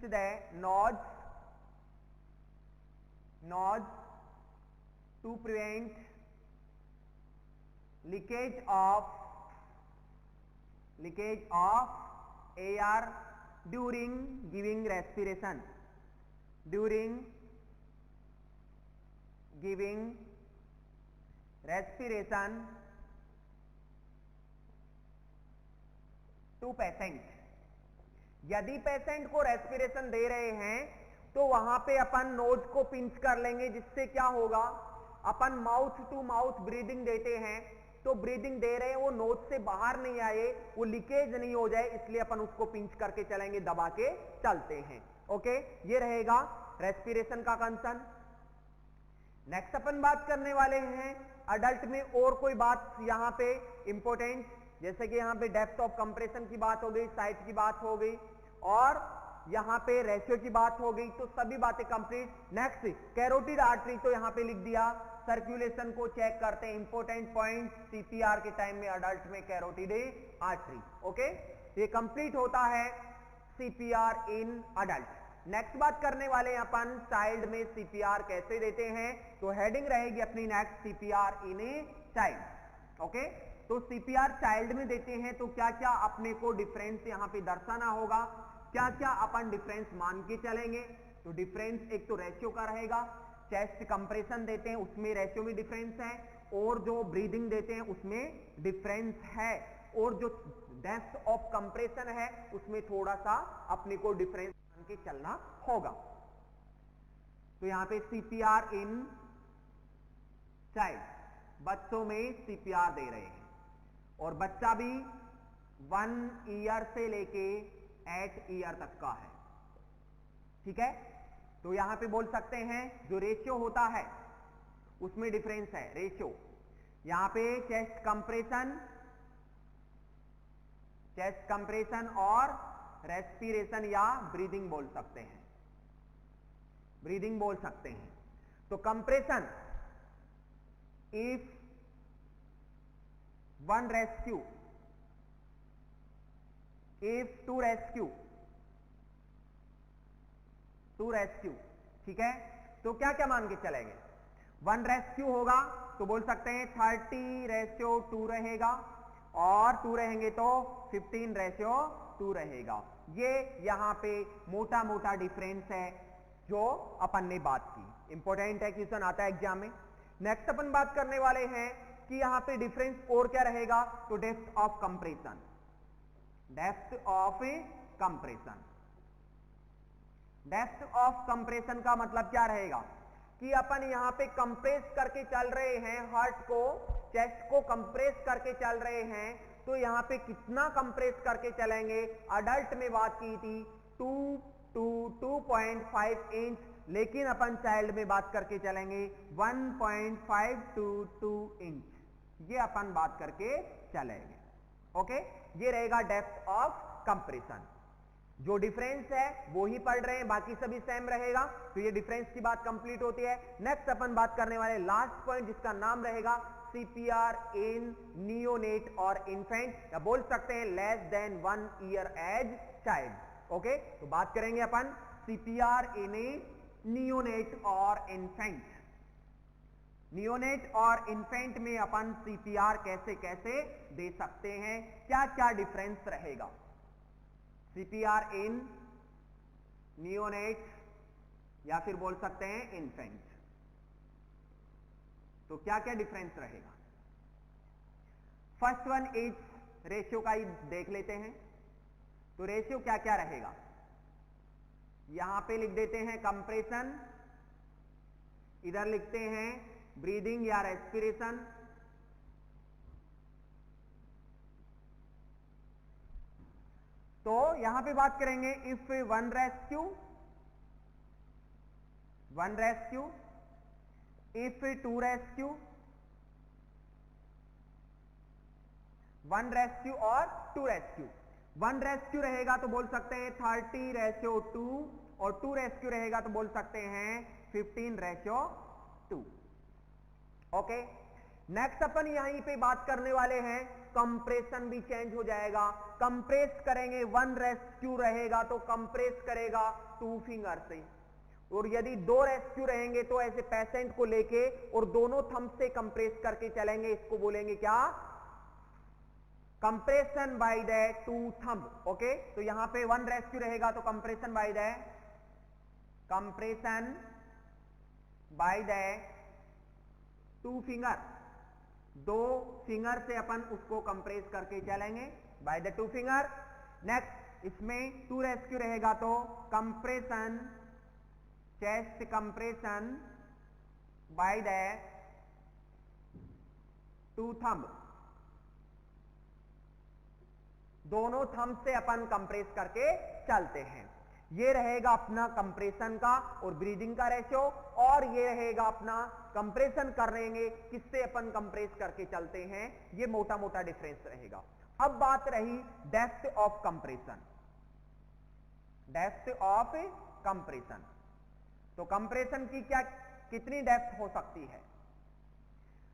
the nose to prevent leakage of air during giving respiration, to patient। यदि पेशेंट को रेस्पिरेशन दे रहे हैं तो वहां पे अपन नोज को पिंच कर लेंगे, जिससे क्या होगा, अपन माउथ टू माउथ ब्रीदिंग देते हैं। तो ब्रीदिंग दे रहे हैं, वो नोज से बाहर नहीं आए, वो लीकेज नहीं हो जाए, इसलिए अपन उसको पिंच करके चलेंगे, दबा के चलते हैं। ओके, ये रहेगा रेस्पिरेशन का कंसर्न। नेक्स्ट अपन बात करने वाले हैं अडल्ट में और कोई बात यहां पे इंपॉर्टेंट, जैसे कि यहां पे डेप्थ ऑफ कंप्रेशन की बात हो गई, साइज की बात हो गई, और यहां पे रेशियो की बात हो गई। तो सभी बातें कंप्लीट। नेक्स्ट, कैरोटिड आर्टरी तो यहां पे लिख दिया। सर्कुलेशन को चेक करते हैं, इंपॉर्टेंट पॉइंट सीपीआर के टाइम में अडल्ट में कैरोटिड आर्टरी। ओके, ये कंप्लीट होता है सीपीआर इन अडल्ट। नेक्स्ट बात करने वाले हैं अपन चाइल्ड में सीपीआर कैसे देते हैं। तो हेडिंग रहेगी अपनी next, CPR in a child. Okay, तो सीपीआर चाइल्ड में देते हैं तो क्या क्या अपने को डिफरेंस यहां पे दर्शाना होगा, क्या क्या अपन डिफरेंस मान के चलेंगे। तो डिफरेंस एक तो रेशियो का रहेगा, चेस्ट कंप्रेशन देते हैं उसमें रेशियो में डिफरेंस है, और जो ब्रीदिंग देते हैं उसमें डिफरेंस है, और जो डेप्थ ऑफ कंप्रेशन है उसमें थोड़ा सा अपने को डिफरेंस मान के चलना होगा। तो यहां पे सीपीआर इन चाइल्ड, बच्चों में सीपीआर दे रहे हैं, और बच्चा भी 1 ईयर से लेके 8 ईयर तक का है। ठीक है, तो यहां पे बोल सकते हैं जो रेशियो होता है उसमें डिफरेंस है। रेशियो यहां पे चेस्ट कंप्रेशन और रेस्पिरेशन या ब्रीदिंग बोल सकते हैं, ब्रीदिंग बोल सकते हैं। तो compression, if one rescue, if two rescue ठीक है, तो क्या क्या मान के चलेंगे, 1:2 होगा तो बोल सकते हैं 30:2 रहेगा, और 2 रहेंगे तो 15:2 रहेगा। ये यहां पे मोटा मोटा डिफरेंस है जो अपन ने बात की, इंपॉर्टेंट है, क्वेश्चन आता है एग्जाम में। नेक्स्ट अपन बात करने वाले हैं कि यहां पे डिफरेंस और क्या रहेगा, तो depth of compression. Depth of compression, depth of compression का मतलब क्या रहेगा कि अपन यहां पे कंप्रेस करके चल रहे हैं, हार्ट को, चेस्ट को कंप्रेस करके चल रहे हैं, तो यहां पे कितना कंप्रेस करके चलेंगे। अडल्ट में बात की थी 2 to 2.5 इंच, लेकिन अपन चाइल्ड में बात करके चलेंगे 1.5 to 2 इंच, ये अपन बात करके चलेंगे। ओके, ये रहेगा डेप्थ ऑफ कंप्रेशन। जो डिफरेंस है वो ही पढ़ रहे हैं, बाकी सभी सेम रहेगा, तो ये डिफरेंस की बात कंप्लीट होती है। नेक्स्ट अपन बात करने वाले लास्ट पॉइंट, जिसका नाम रहेगा सीपीआर इन नियोनेट और इन्फेंट, या बोल सकते हैं less than 1 year age child. Okay, तो बात करेंगे अपन सीपीआर इन ए नियोनेट और इन्फेंट। नियोनेट और इन्फेंट में अपन सीपीआर कैसे कैसे दे सकते हैं, क्या क्या डिफरेंस रहेगा। सीपीआर इन नियोनेट या फिर बोल सकते हैं इन्फेंट, तो क्या क्या डिफरेंस रहेगा। फर्स्ट वन इज रेशियो का ही देख लेते हैं, तो रेशियो क्या क्या रहेगा, यहां पे लिख देते हैं कंप्रेशन, इधर लिखते हैं ब्रीदिंग या रेस्पिरेशन, तो यहां पे बात करेंगे इफ 1:2, इफ 2:2, 1:2 और 2:2। 1:2 रहेगा तो बोल सकते हैं 30:2, और 2:2 रहेगा तो बोल सकते हैं 15:2। ओके, नेक्स्ट अपन यहीं पे बात करने वाले हैं, कंप्रेशन भी चेंज हो जाएगा। कंप्रेस करेंगे 1:2 रहेगा तो कंप्रेस करेगा 2 फिंगर से, और यदि 2:2 रहेंगे तो ऐसे पेशेंट को लेके और दोनों थंब से कंप्रेस करके चलेंगे, इसको बोलेंगे क्या, compression by the 2 thumb. Okay, तो यहां पे 1:2 रहेगा तो compression by the 2 finger, 2 finger से अपन उसको कंप्रेस करके चलेंगे बाय द 2 फिंगर। नेक्स्ट इसमें 2:2 रहेगा तो compression, chest compression by the 2 thumb, दोनों थंब से अपन कंप्रेस करके चलते हैं। ये रहेगा अपना कंप्रेशन का और ब्रीदिंग का रेशियो, और ये रहेगा अपना कंप्रेशन करेंगे किससे अपन कंप्रेस करके चलते हैं, ये मोटा मोटा डिफरेंस रहेगा। अब बात रही depth of compression. Depth of compression, तो कंप्रेशन की क्या कितनी डेप्थ हो सकती है,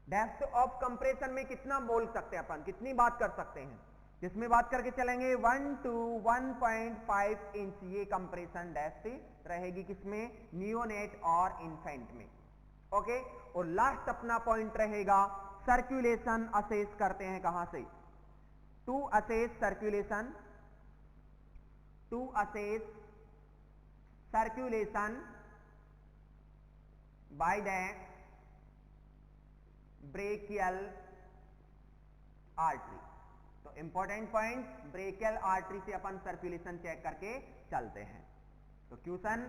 डेप्थ ऑफ कंप्रेशन में कितना बोल सकते हैं अपन, कितनी बात कर सकते हैं, जिसमें बात करके चलेंगे 1 to 1.5 इंच, ये कंप्रेशन डेप्थ रहेगी किसमें, नियोनेट और इन्फेंट में। ओके, और लास्ट अपना पॉइंट रहेगा सर्कुलेशन असेस करते हैं कहां से, to assess circulation, to assess circulation by the brachial artery. तो इंपॉर्टेंट पॉइंट, ब्रेकियल आर्टरी से अपन सर्कुलेशन चेक करके चलते हैं। तो क्वेश्चन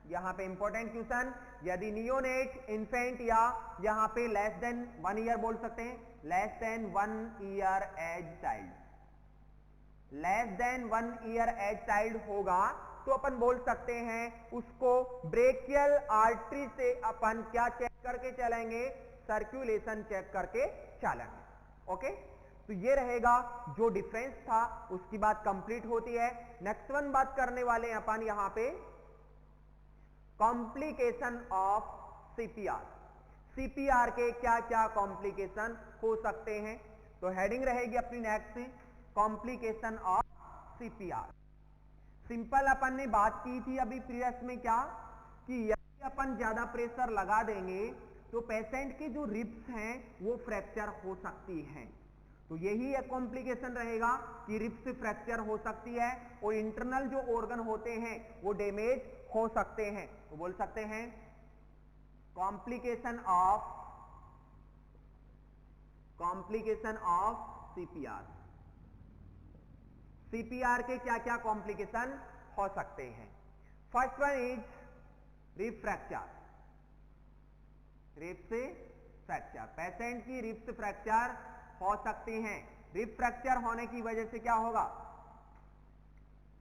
यहां पे इंपॉर्टेंट क्वेश्चन, यदि नियोनेट, इन्फेंट या यहां पे लेस देन 1 ईयर बोल सकते हैं, less than 1 year age child, less than 1 year age child होगा तो अपन बोल सकते हैं उसको ब्रेकियल आर्टरी से अपन क्या चेक करके चलेंगे, सर्कुलेशन चेक करके चलेंगे। ओके, तो ये रहेगा जो डिफरेंस था, उसकी बात कंप्लीट होती है। नेक्स्ट वन बात करने वाले हैं अपन यहां पे कॉम्प्लिकेशन ऑफ सीपीआर। सीपीआर के क्या क्या कॉम्प्लिकेशन हो सकते हैं, तो हेडिंग रहेगी अपनी next, complication of CPR. Simple अपन ने बात की थी अभी प्रीवियस में क्या, कि यदि अपन ज्यादा प्रेशर लगा देंगे तो पेशेंट की जो रिब्स हैं वो फ्रैक्चर हो सकती हैं। तो यही एक कॉम्प्लिकेशन रहेगा कि रिब्स फ्रैक्चर हो सकती है और इंटरनल जो ऑर्गन होते हैं वो डैमेज हो सकते हैं। तो बोल सकते हैं कॉम्प्लिकेशन ऑफ सीपीआर। सीपीआर के क्या क्या कॉम्प्लिकेशन हो सकते हैं? First one is rib fracture. Ribs fracture, patient की रिब्स फ्रैक्चर हो सकती हैं। रिब फ्रैक्चर होने की वजह से क्या होगा?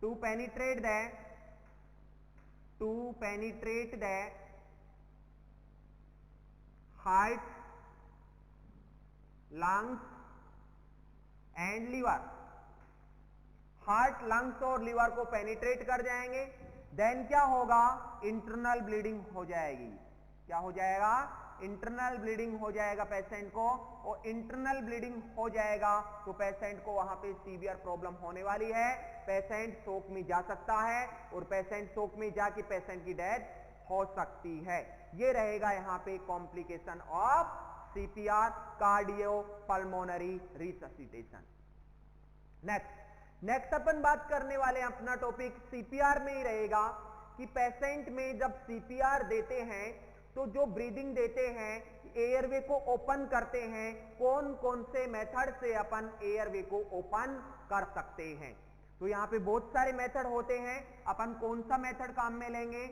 To penetrate the heart, lungs and liver. Heart, lungs और लीवर को पेनिट्रेट कर जाएंगे, देन क्या होगा? इंटरनल ब्लीडिंग हो जाएगी। क्या हो जाएगा? इंटरनल ब्लीडिंग हो जाएगा पेशेंट को, और इंटरनल ब्लीडिंग हो जाएगा तो पेशेंट को वहां पे सीवियर प्रॉब्लम होने वाली है। पेशेंट शोक में जा सकता है और पेशेंट शोक में जाके पेशेंट की डेथ हो सकती है। ये रहेगा यहां पे complication of CPR, cardio pulmonary resuscitation. Next अपन बात करने वाले हैं, अपना टॉपिक सीपीआर में ही रहेगा कि पेशेंट में जब सीपीआर देते हैं तो जो ब्रीदिंग देते हैं, एयरवे को ओपन करते हैं, कौन कौन से मेथड से अपन एयरवे को ओपन कर सकते हैं? तो यहां पे बहुत सारे मेथड होते हैं। अपन कौन सा मेथड काम में लेंगे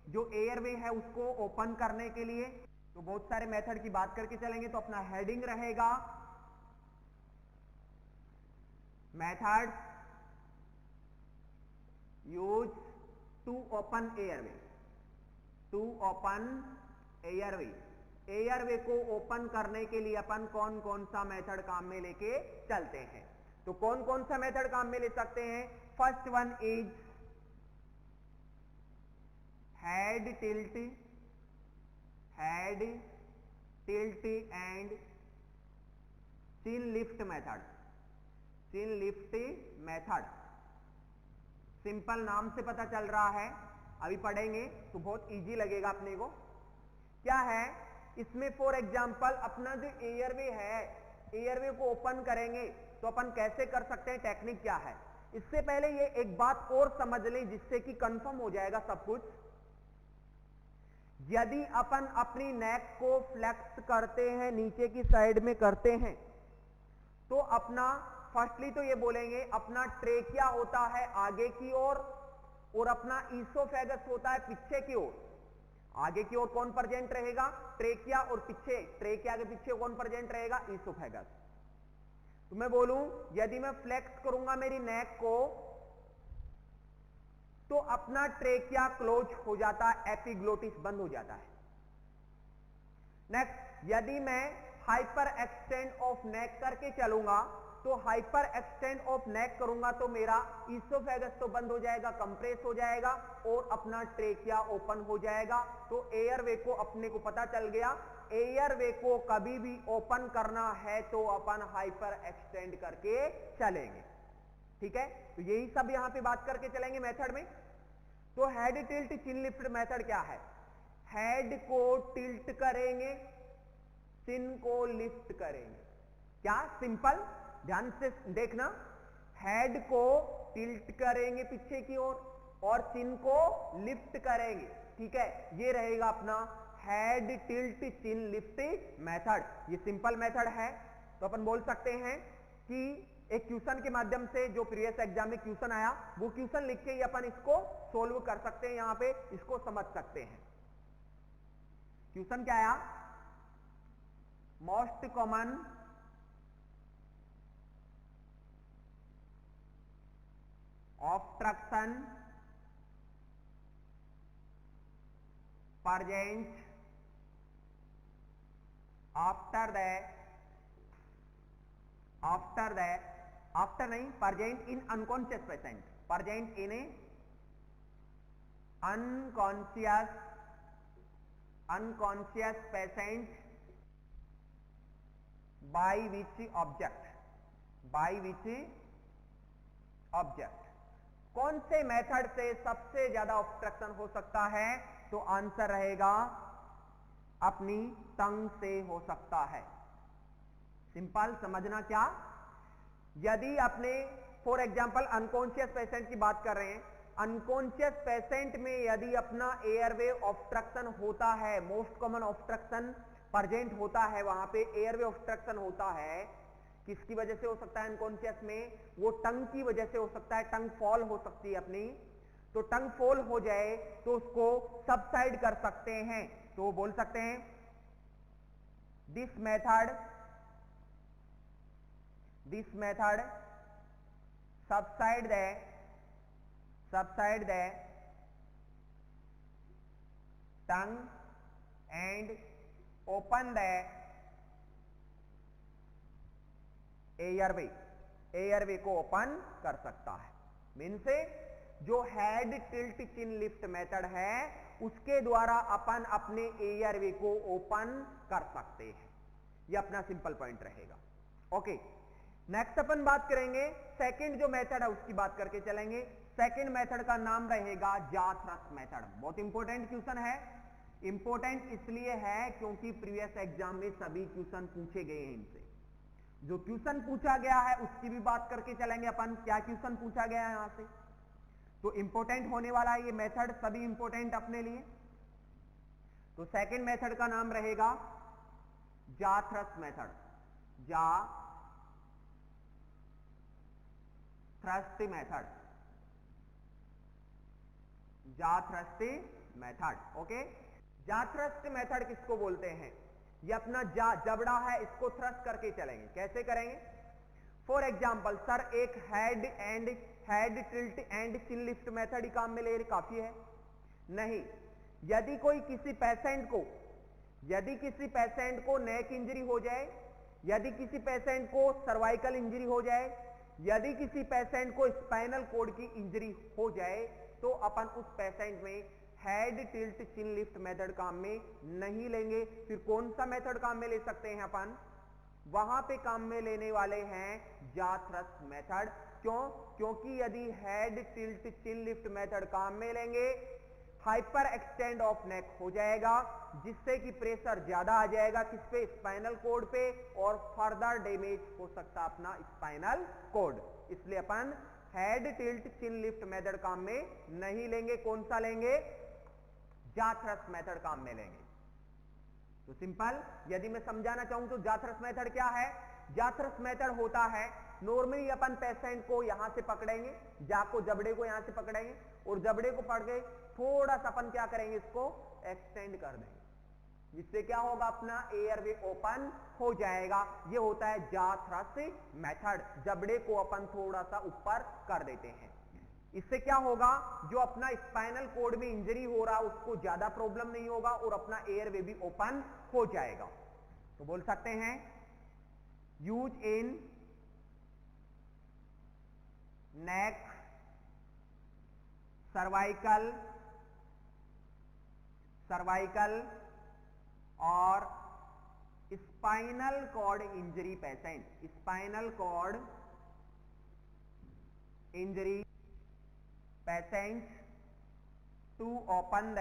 जो एयरवे है उसको ओपन करने के लिए? तो बहुत सारे मेथड की बात करके चलेंगे। तो अपना हेडिंग रहेगा method use to open airway. To open airway, airway को ओपन करने के लिए अपन कौन कौन सा मेथड काम में लेके चलते हैं? तो कौन कौन सा मेथड काम में ले सकते हैं? First one is head tilt and chin lift method. Chin lift method simple नाम से पता चल रहा है, अभी पढ़ेंगे तो बहुत इजी लगेगा अपने को। क्या है इसमें? फॉर एग्जांपल अपना जो एयरवे है, एयरवे को ओपन करेंगे तो अपन कैसे कर सकते हैं, टेक्निक क्या है? इससे पहले ये एक बात और समझ लें जिससे कि कंफर्म हो जाएगा सब कुछ। यदि अपन अपनी नेक को फ्लेक्स करते हैं, नीचे की साइड में करते हैं, तो अपना फर्स्टली तो ये बोलेंगे अपना ट्रेकिया होता है आगे की ओर और अपना ईसोफेगस होता है पीछे की ओर। आगे की ओर कौन प्रेजेंट रहेगा? ट्रेकिया, और पीछे ट्रेकिया के पीछे कौन प्रेजेंट रहेगा? ईसोफेगस। तो मैं बोलूं यदि मैं फ्लेक्स करूंगा मेरी नेक को तो अपना ट्रेकिया क्लोज हो जाता है, एपिग्लोटिस बंद हो जाता है। नेक्स्ट, यदि मैं हाइपर एक्सटेंड ऑफ नेक करके चलूंगा तो हाइपर एक्सटेंड ऑफ नेक करूंगा तो मेरा ईसोफेगस तो बंद हो जाएगा, कंप्रेस हो जाएगा और अपना ट्रेकिया ओपन हो जाएगा। तो एयरवे को अपने को पता चल गया, एयरवे को कभी भी ओपन करना है तो अपन हाइपर एक्सटेंड करके चलेंगे। ठीक है, तो यही सब यहां पे बात करके चलेंगे मेथड में। तो हेड टिल्ट चिन लिफ्ट मेथड क्या है? हेड को टिल्ट करेंगे, चिन को लिफ्ट करेंगे। क्या? सिंपल, ध्यान से देखना। हेड को टिल्ट करेंगे पीछे की ओर और चिन को लिफ्ट करेंगे। ठीक है, ये रहेगा अपना हेड टिल्ट चिन लिफ्ट मेथड। ये सिंपल मेथड है। तो अपन बोल सकते हैं कि एक क्वेश्चन के माध्यम से जो प्रीवियस एग्जाम में क्वेश्चन आया वो क्वेश्चन लिख के ही अपन इसको सोल्व कर सकते हैं, यहां पे इसको समझ सकते हैं। क्वेश्चन क्या आया? Most common obstruction present after present in unconscious patient, present in a unconscious patient by which object? कौन से मेथड से सबसे ज्यादा ऑब्स्ट्रक्शन हो सकता है? तो आंसर रहेगा अपनी टंग से हो सकता है। सिंपल, समझना क्या, यदि अपने फॉर एग्जांपल अनकॉन्शियस पेशेंट की बात कर रहे हैं, अनकॉन्शियस पेशेंट में यदि अपना एयरवे ऑब्स्ट्रक्शन होता है, मोस्ट कॉमन ऑब्स्ट्रक्शन प्रेजेंट होता है, वहां पे एयरवे ऑब्स्ट्रक्शन होता है, किसकी वजह से हो सकता है अनकॉन्शियस में, वो टंग की वजह से हो सकता है, टंग फॉल हो सकती है अपनी, तो टंग फॉल हो जाए तो उसको सबसाइड कर सकते हैं, तो बोल सकते हैं this method subside the tongue and open the airway को ओपन कर सकता है। मीन से जो हेड टिल्ट चिन लिफ्ट मेथड है उसके द्वारा अपन अपने एयरवे को ओपन कर सकते हैं। यह अपना सिंपल पॉइंट रहेगा। ओके, नेक्स्ट अपन बात करेंगे सेकंड जो मेथड है उसकी बात करके चलेंगे। सेकंड मेथड का नाम रहेगा जॉ थ्रस्ट मेथड। बहुत इंपॉर्टेंट क्वेश्चन है। इंपॉर्टेंट इसलिए है क्योंकि प्रीवियस एग्जाम में सभी क्वेश्चन पूछे गए हैं इनसे। जो क्वेश्चन पूछा गया है उसकी भी बात करके चलेंगे अपन, क्या क्वेश्चन पूछा गया है यहां से, तो इंपॉर्टेंट होने वाला है ये मेथड, सभी इंपॉर्टेंट अपने लिए। तो सेकंड मेथड का नाम रहेगा jaw thrust method, jaw thrust method, jaw thrust method. Okay, jaw thrust method किसको बोलते हैं, ये अपना जबड़ा है इसको थ्रस्ट करके चलेंगे। कैसे करेंगे, फॉर एग्जांपल सर एक head tilt and chin lift method ही काम में ले रहे, काफी है नहीं। यदि किसी पेशेंट को नेक इंजरी हो जाए, यदि किसी पेशेंट को सर्वाइकल इंजरी हो जाए, यदि किसी पेशेंट को स्पाइनल कॉर्ड की इंजरी हो जाए, तो अपन उस पेशेंट में हेड टिल्ट चिन लिफ्ट मेथड काम में नहीं लेंगे। फिर कौन सा मेथड काम में ले सकते हैं अपन, वहां पे काम में लेने वाले हैं जॉ थ्रस्ट मेथड। क्यों, क्योंकि यदि हेड टिल्ट चिन लिफ्ट मेथड काम में लेंगे हाइपर एक्सटेंड ऑफ नेक हो जाएगा, जिससे कि प्रेशर ज्यादा आ जाएगा किस पे, स्पाइनल कॉर्ड पे, और फर्दर डैमेज हो सकता अपना स्पाइनल कॉर्ड। इसलिए अपन हेड टिल्ट चिन लिफ्ट मेथड काम में नहीं लेंगे। कौन सा लेंगे, जॉ थ्रस्ट मेथड काम में लेंगे। तो सिंपल, यदि मैं समझाना चाहूं तो जॉ थ्रस्ट मेथड क्या है, जॉ थ्रस्ट मेथड होता है नॉर्मली अपन पेशेंट को यहां से पकड़ेंगे, जबड़े को यहां से पकड़ेंगे और जबड़े को पकड़ के थोड़ा सा अपन क्या करेंगे, इसको एक्सटेंड कर देंगे, जिससे क्या होगा अपना एयरवे ओपन हो जाएगा। ये होता है जॉ थ्रस्ट मेथड, जबड़े को अपन थोड़ा सा ऊपर कर देते हैं। इससे क्या होगा, जो अपना स्पाइनल कॉर्ड में इंजरी हो रहा है उसको ज्यादा प्रॉब्लम नहीं होगा और अपना एयरवे भी ओपन हो जाएगा। तो बोल सकते हैं यूज इन नेक, सर्वाइकल और spinal cord injury patient, spinal cord injury patient to open the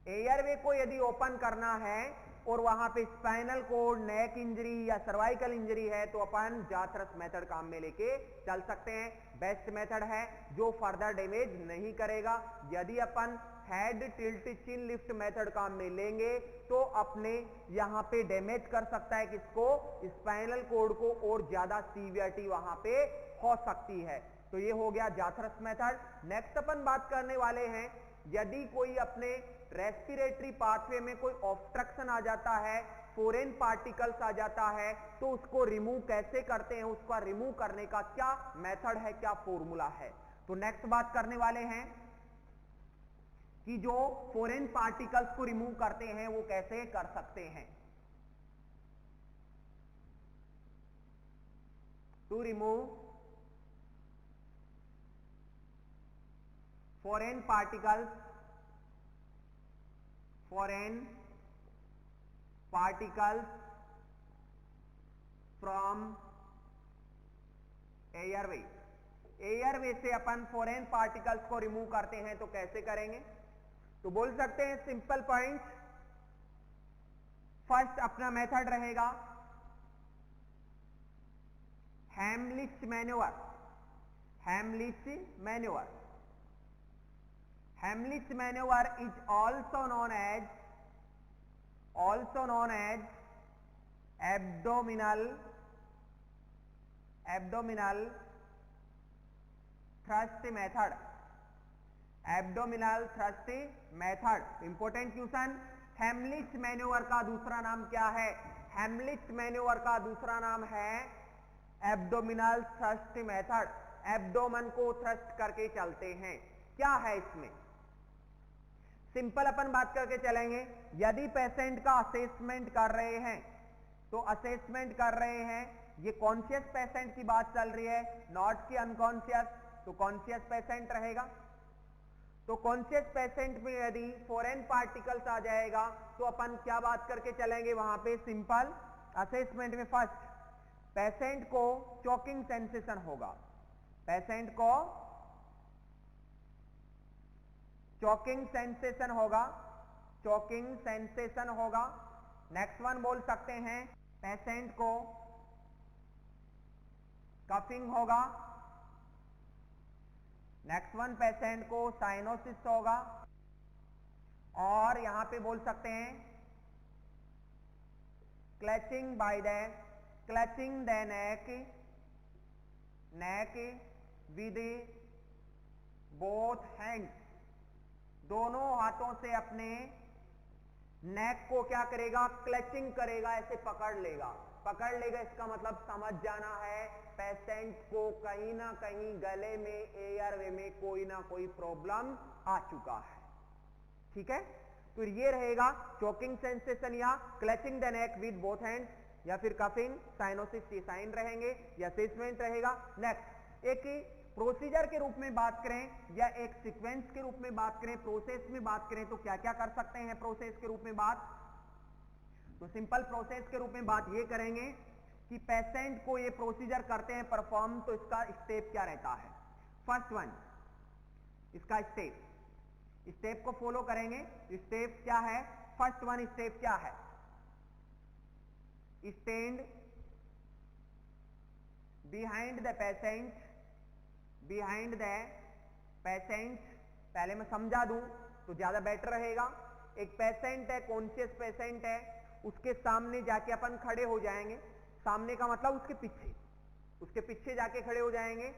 airway को यदि ओपन करना है और वहां पे स्पाइनल कोड, नेक इंजरी या सर्वाइकल इंजरी है, तो अपन जॉ थ्रस्ट मेथड काम में लेके चल सकते हैं। बेस्ट मेथड है जो फर्दर डैमेज नहीं करेगा। यदि अपन हेड टिल्ट चिन लिफ्ट मेथड काम में लेंगे तो अपने यहां पे डैमेज कर सकता है किसको, स्पाइनल कोड को, और ज्यादा सीवियरिटी वहां पे हो सकती है। तो ये हो गया जॉ थ्रस्ट मेथड। नेक्स्ट अपन बात करने वाले हैं, यदि कोई अपने रेस्पिरेटरी पाथवे में कोई ऑब्स्ट्रक्शन आ जाता है, फॉरेन पार्टिकल्स आ जाता है, तो उसको रिमूव कैसे करते हैं, उसका रिमूव करने का क्या मेथड है, क्या फॉर्मूला है। तो नेक्स्ट बात करने वाले हैं कि जो फॉरेन पार्टिकल्स को रिमूव करते हैं वो कैसे कर सकते हैं। To remove foreign particles from airway, airway से अपन फॉरेन पार्टिकल्स को रिमूव करते हैं तो कैसे करेंगे? तो बोल सकते हैं सिंपल पॉइंट, फर्स्ट अपना मेथड रहेगा Heimlich manoeuvre. Heimlich manoeuvre, Heimlich manoeuvre is also known as abdominal thrust method। abdominal thrust method, important question. Heimlich manoeuvre का दूसरा नाम क्या है? हेमलिच मैन्योवर का दूसरा नाम है एब्डोमिनल थ्रस्ट मेथड। एब्डोमन को थ्रस्ट करके चलते हैं। क्या है इसमें? सिंपल अपन बात करके चलेंगे। यदि पेशेंट का असेसमेंट कर रहे हैं तो असेसमेंट कर रहे हैं, ये कॉन्शियस पेशेंट की बात चल रही है, नॉट कि अनकॉन्शियस, तो कॉन्शियस पेशेंट रहेगा। तो कॉन्शियस पेशेंट में यदि फॉरेन पार्टिकल्स आ जाएगा तो अपन क्या बात करके चलेंगे वहां पे? सिंपल असेसमेंट में फर्स्ट पेशेंट को चोकिंग सेंसेशन होगा, पेशेंट को चोकिंग सेंसेशन होगा, चोकिंग सेंसेशन होगा। नेक्स्ट वन बोल सकते हैं पेशेंट को कफिंग होगा। नेक्स्ट वन पेशेंट को साइनोसिस होगा। और यहां पे बोल सकते हैं clutching by the clutching the neck with both hands, दोनों हाथों से अपने नेक को क्या करेगा? क्लचिंग करेगा, ऐसे पकड़ लेगा। पकड़ लेगा इसका मतलब समझ जाना है पेशेंट को कहीं ना कहीं गले में, एयरवे में कोई ना कोई प्रॉब्लम आ चुका है। ठीक है, तो ये रहेगा चोकिंग सेंसेशन या clutching the neck with both hand, या फिर कफिंग, साइनोसिस ये साइन रहेंगे, या असेसमेंट रहेगा। नेक्स्ट एक प्रोसीजर के रूप में बात करें या एक सीक्वेंस के रूप में बात करें, प्रोसेस में बात करें तो क्या क्या कर सकते हैं प्रोसेस के रूप में बात? तो सिंपल प्रोसेस के रूप में बात ये करेंगे कि पेशेंट को ये प्रोसीजर करते हैं परफॉर्म, तो इसका स्टेप क्या रहता है? फर्स्ट वन इसका स्टेप को फॉलो करेंगे। स्टेप क्या है? फर्स्ट वन स्टेप क्या है? Stand behind the patient, behind the patient. पहले मैं समझा दूं तो ज्यादा बेटर रहेगा। एक पेशेंट है, कॉन्शियस पेशेंट है, उसके सामने जाके अपन खड़े हो जाएंगे। सामने का मतलब उसके पीछे जाके खड़े हो जाएंगे।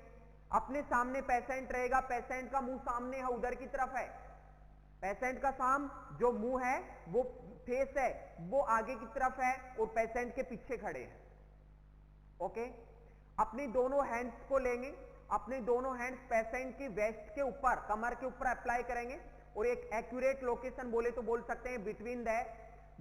अपने सामने पेशेंट रहेगा, पेशेंट का मुंह सामने है, उधर की तरफ है। पेशेंट का जो मुंह है, वो फेस है, वो आगे की तरफ है और पेशेंट के पीछे खड़े हैं। ओके, अपनी दोनों हैंड्स को लेंगे, अपने दोनों हैंड्स पेशेंट की वेस्ट के ऊपर, कमर के ऊपर अप्लाई करेंगे और एक एक्यूरेट लोकेशन बोले तो बोल सकते हैं between the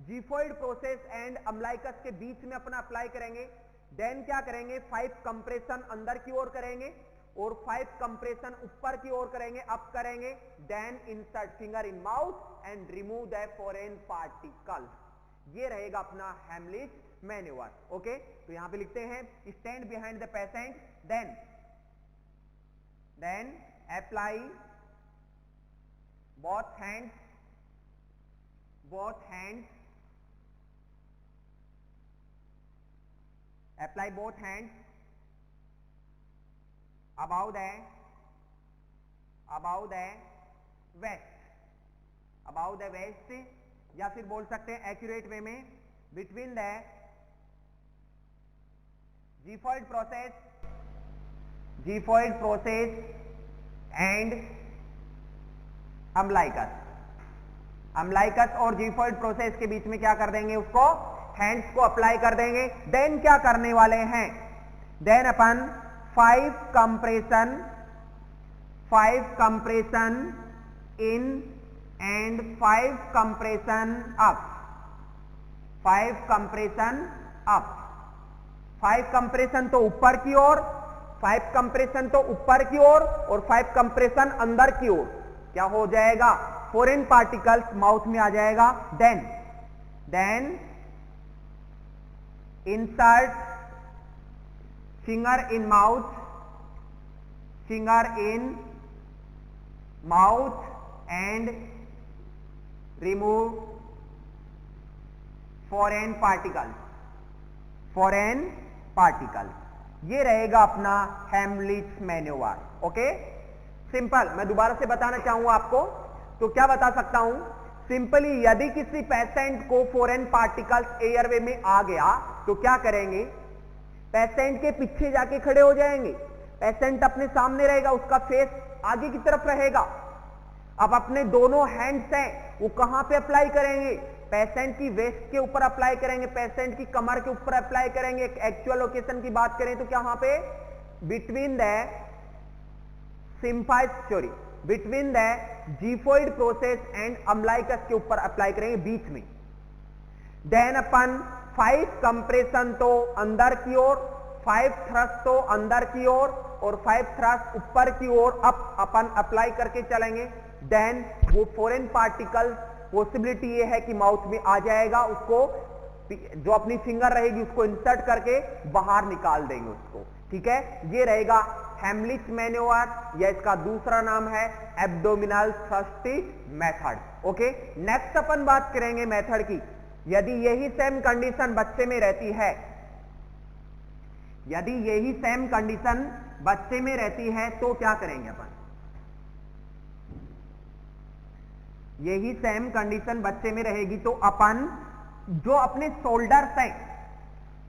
xiphoid process and अम्लाइकस के बीच में अपना अप्लाई करेंगे। देन क्या करेंगे? 5 कंप्रेशन अंदर की ओर करेंगे और 5 कंप्रेशन ऊपर की ओर करेंगे, अप करेंगे। Then insert finger in mouth and remove the foreign particles. ये रहेगा अपना हेमलिच मैन्युअर। ओके, तो यहां पे लिखते हैं stand behind the patient, then apply both hands apply both hands above the waist, या फिर बोल सकते हैं एक्यूरेट वे में between the xiphoid process and अम्लाइकस और जीफॉइड प्रोसेस के बीच में क्या कर देंगे? उसको हैंड्स को अप्लाई कर देंगे। देन क्या करने वाले हैं? देन अपन 5 compression in and 5 compression up, 5 compression up. 5 compression तो ऊपर की ओर, 5 कंप्रेशन तो ऊपर की ओर और 5 कंप्रेशन अंदर की ओर। क्या हो जाएगा? फॉरेन पार्टिकल्स माउथ में आ जाएगा। Then insert finger in mouth finger in mouth and remove foreign particles. ये रहेगा अपना हेमलिच मैन्योवर. Okay, simple. मैं दोबारा से बताना चाहूंगा आपको, तो क्या बता सकता हूं? सिंपली यदि किसी पेशेंट को फॉरेन पार्टिकल्स एयरवे में आ गया तो क्या करेंगे? पेशेंट के पीछे जाके खड़े हो जाएंगे. पेशेंट अपने सामने रहेगा, उसका फेस आगे की तरफ रहेगा. अब अपने दोनों हैंड्स हैं, वो कहां पे अप्लाई करेंगे? पेशेंट की वेस्ट के ऊपर अप्लाई करेंगे, पेशेंट की कमर के ऊपर अप्लाई करेंगे. एक्चुअल लोकेशन की बात करें तो क्या वहां पे बिटवीन द जीफोइड प्रोसेस एंड अम्लाइकस के ऊपर अप्लाई करेंगे, बीच में. देन अपन 5 कंप्रेशन तो अंदर की ओर, 5 थ्रस्ट तो अंदर की ओर और 5 थ्रस्ट ऊपर की ओर अपन अप्लाई करके चलेंगे. देन वो फॉरेन पार्टिकल पॉसिबिलिटी ये है कि माउथ में आ जाएगा, उसको जो अपनी फिंगर रहेगी उसको इंसर्ट करके बाहर निकाल देंगे उसको. ठीक है, ये रहेगा हेमलिच मैन्योवर, या इसका दूसरा नाम है abdominal thrust method. Okay, next अपन बात करेंगे मेथड की. यदि यही सेम कंडीशन बच्चे में रहती है, तो क्या करेंगे अपन? यही सेम कंडीशन बच्चे में रहेगी तो अपन जो अपने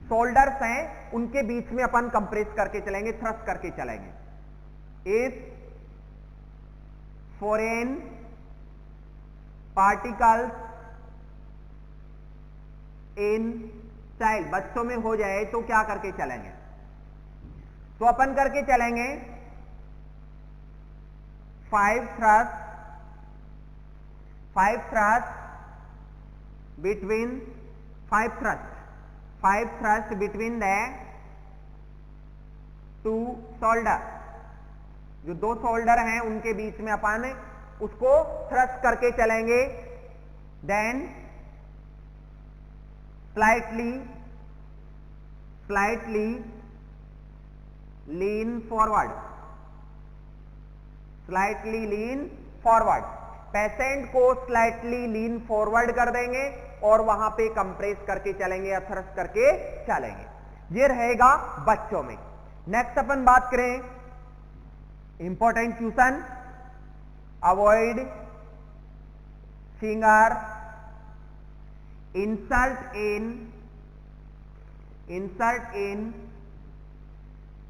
शोल्डर्स हैं उनके बीच में अपन कंप्रेस करके चलेंगे, थ्रस्ट करके चलेंगे. If foreign particles in child, बच्चों में हो जाए तो क्या करके चलेंगे? तो अपन करके चलेंगे 5 thrust between 5 thrust between the 2 shoulder. जो 2 शोल्डर हैं उनके बीच में अपन उसको थ्रस्ट करके चलेंगे. Then slightly lean forward. Patient को स्लाइटली लीन फॉरवर्ड कर देंगे और वहां पे कंप्रेस करके चलेंगे या थ्रस्ट करके चलेंगे. ये रहेगा बच्चों में. नेक्स्ट अपन बात करें, important question, avoid finger insert in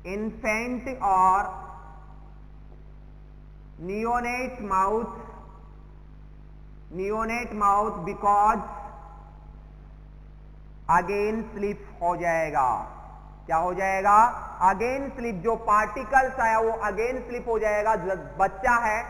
infant or neonate mouth because again slip हो जाएगा. क्या हो जाएगा? Again slip. जो पार्टिकल्स आया वो अगेन स्लिप हो जाएगा. जो बच्चा है,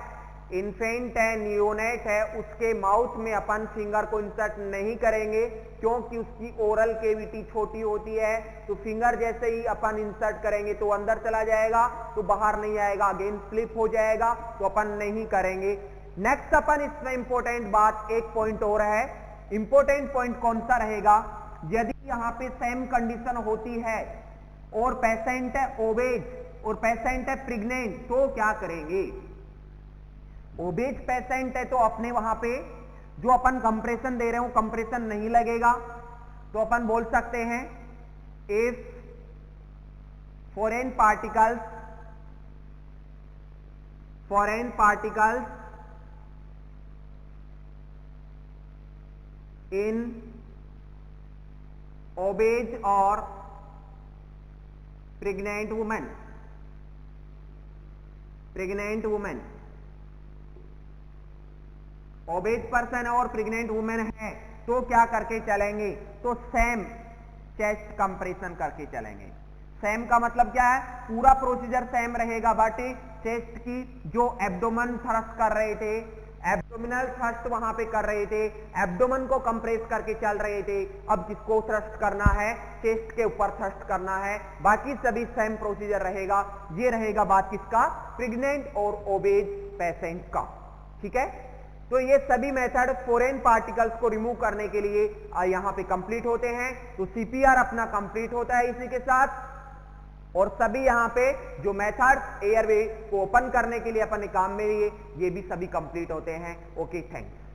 इन्फेंट है, नियोनेट है, उसके माउथ में अपन फिंगर को इंसर्ट नहीं करेंगे क्योंकि उसकी ओरल केविटी छोटी होती है. तो फिंगर जैसे ही अपन इंसर्ट करेंगे तो अंदर चला जाएगा, तो बाहर नहीं आएगा, अगेन स्लिप हो जाएगा, तो अपन नहीं करेंगे. नेक्स्ट अपन इसमें इंपॉर्टेंट बात, एक पॉइंट और है. इंपॉर्टेंट पॉइंट कौन सा रहेगा? यदि यहां पे सेम कंडीशन होती है और पेशेंट है ओबेज और पेशेंट है प्रेग्नेंट, तो क्या करेंगे? ओबेज पेशेंट है तो अपने वहां पे जो अपन कंप्रेशन दे रहे हो कंप्रेशन नहीं लगेगा, तो अपन बोल सकते हैं if foreign particles in obeys और प्रेग्नेंट वुमेन, ओबेज पर्सन और प्रेग्नेंट वुमेन है तो क्या करके चलेंगे? तो सेम चेस्ट कंप्रेशन करके चलेंगे. सेम का मतलब क्या है? पूरा प्रोसीजर सेम रहेगा, बट चेस्ट की जो एब्डोमेन थ्रस्ट कर रहे थे, एब्डोमिनल थ्रस्ट वहां पे कर रहे थे, एब्डोमेन को कंप्रेस करके चल रहे थे, अब किसको थ्रस्ट करना है? चेस्ट के ऊपर थ्रस्ट करना है. बाकी सभी सेम प्रोसीजर रहेगा. ये रहेगा बात किसका? प्रेग्नेंट और ओबेज पेशेंट का. ठीक है, तो ये सभी मेथड फॉरेन पार्टिकल्स को रिमूव करने के लिए यहां पे कंप्लीट होते हैं. तो सीपीआर अपना कंप्लीट होता है इसी के साथ. और सभी यहां पे जो मेथड्स एयरवे को ओपन करने के लिए अपन ने काम में लिए, ये भी सभी कंप्लीट होते हैं। Okay, thanks.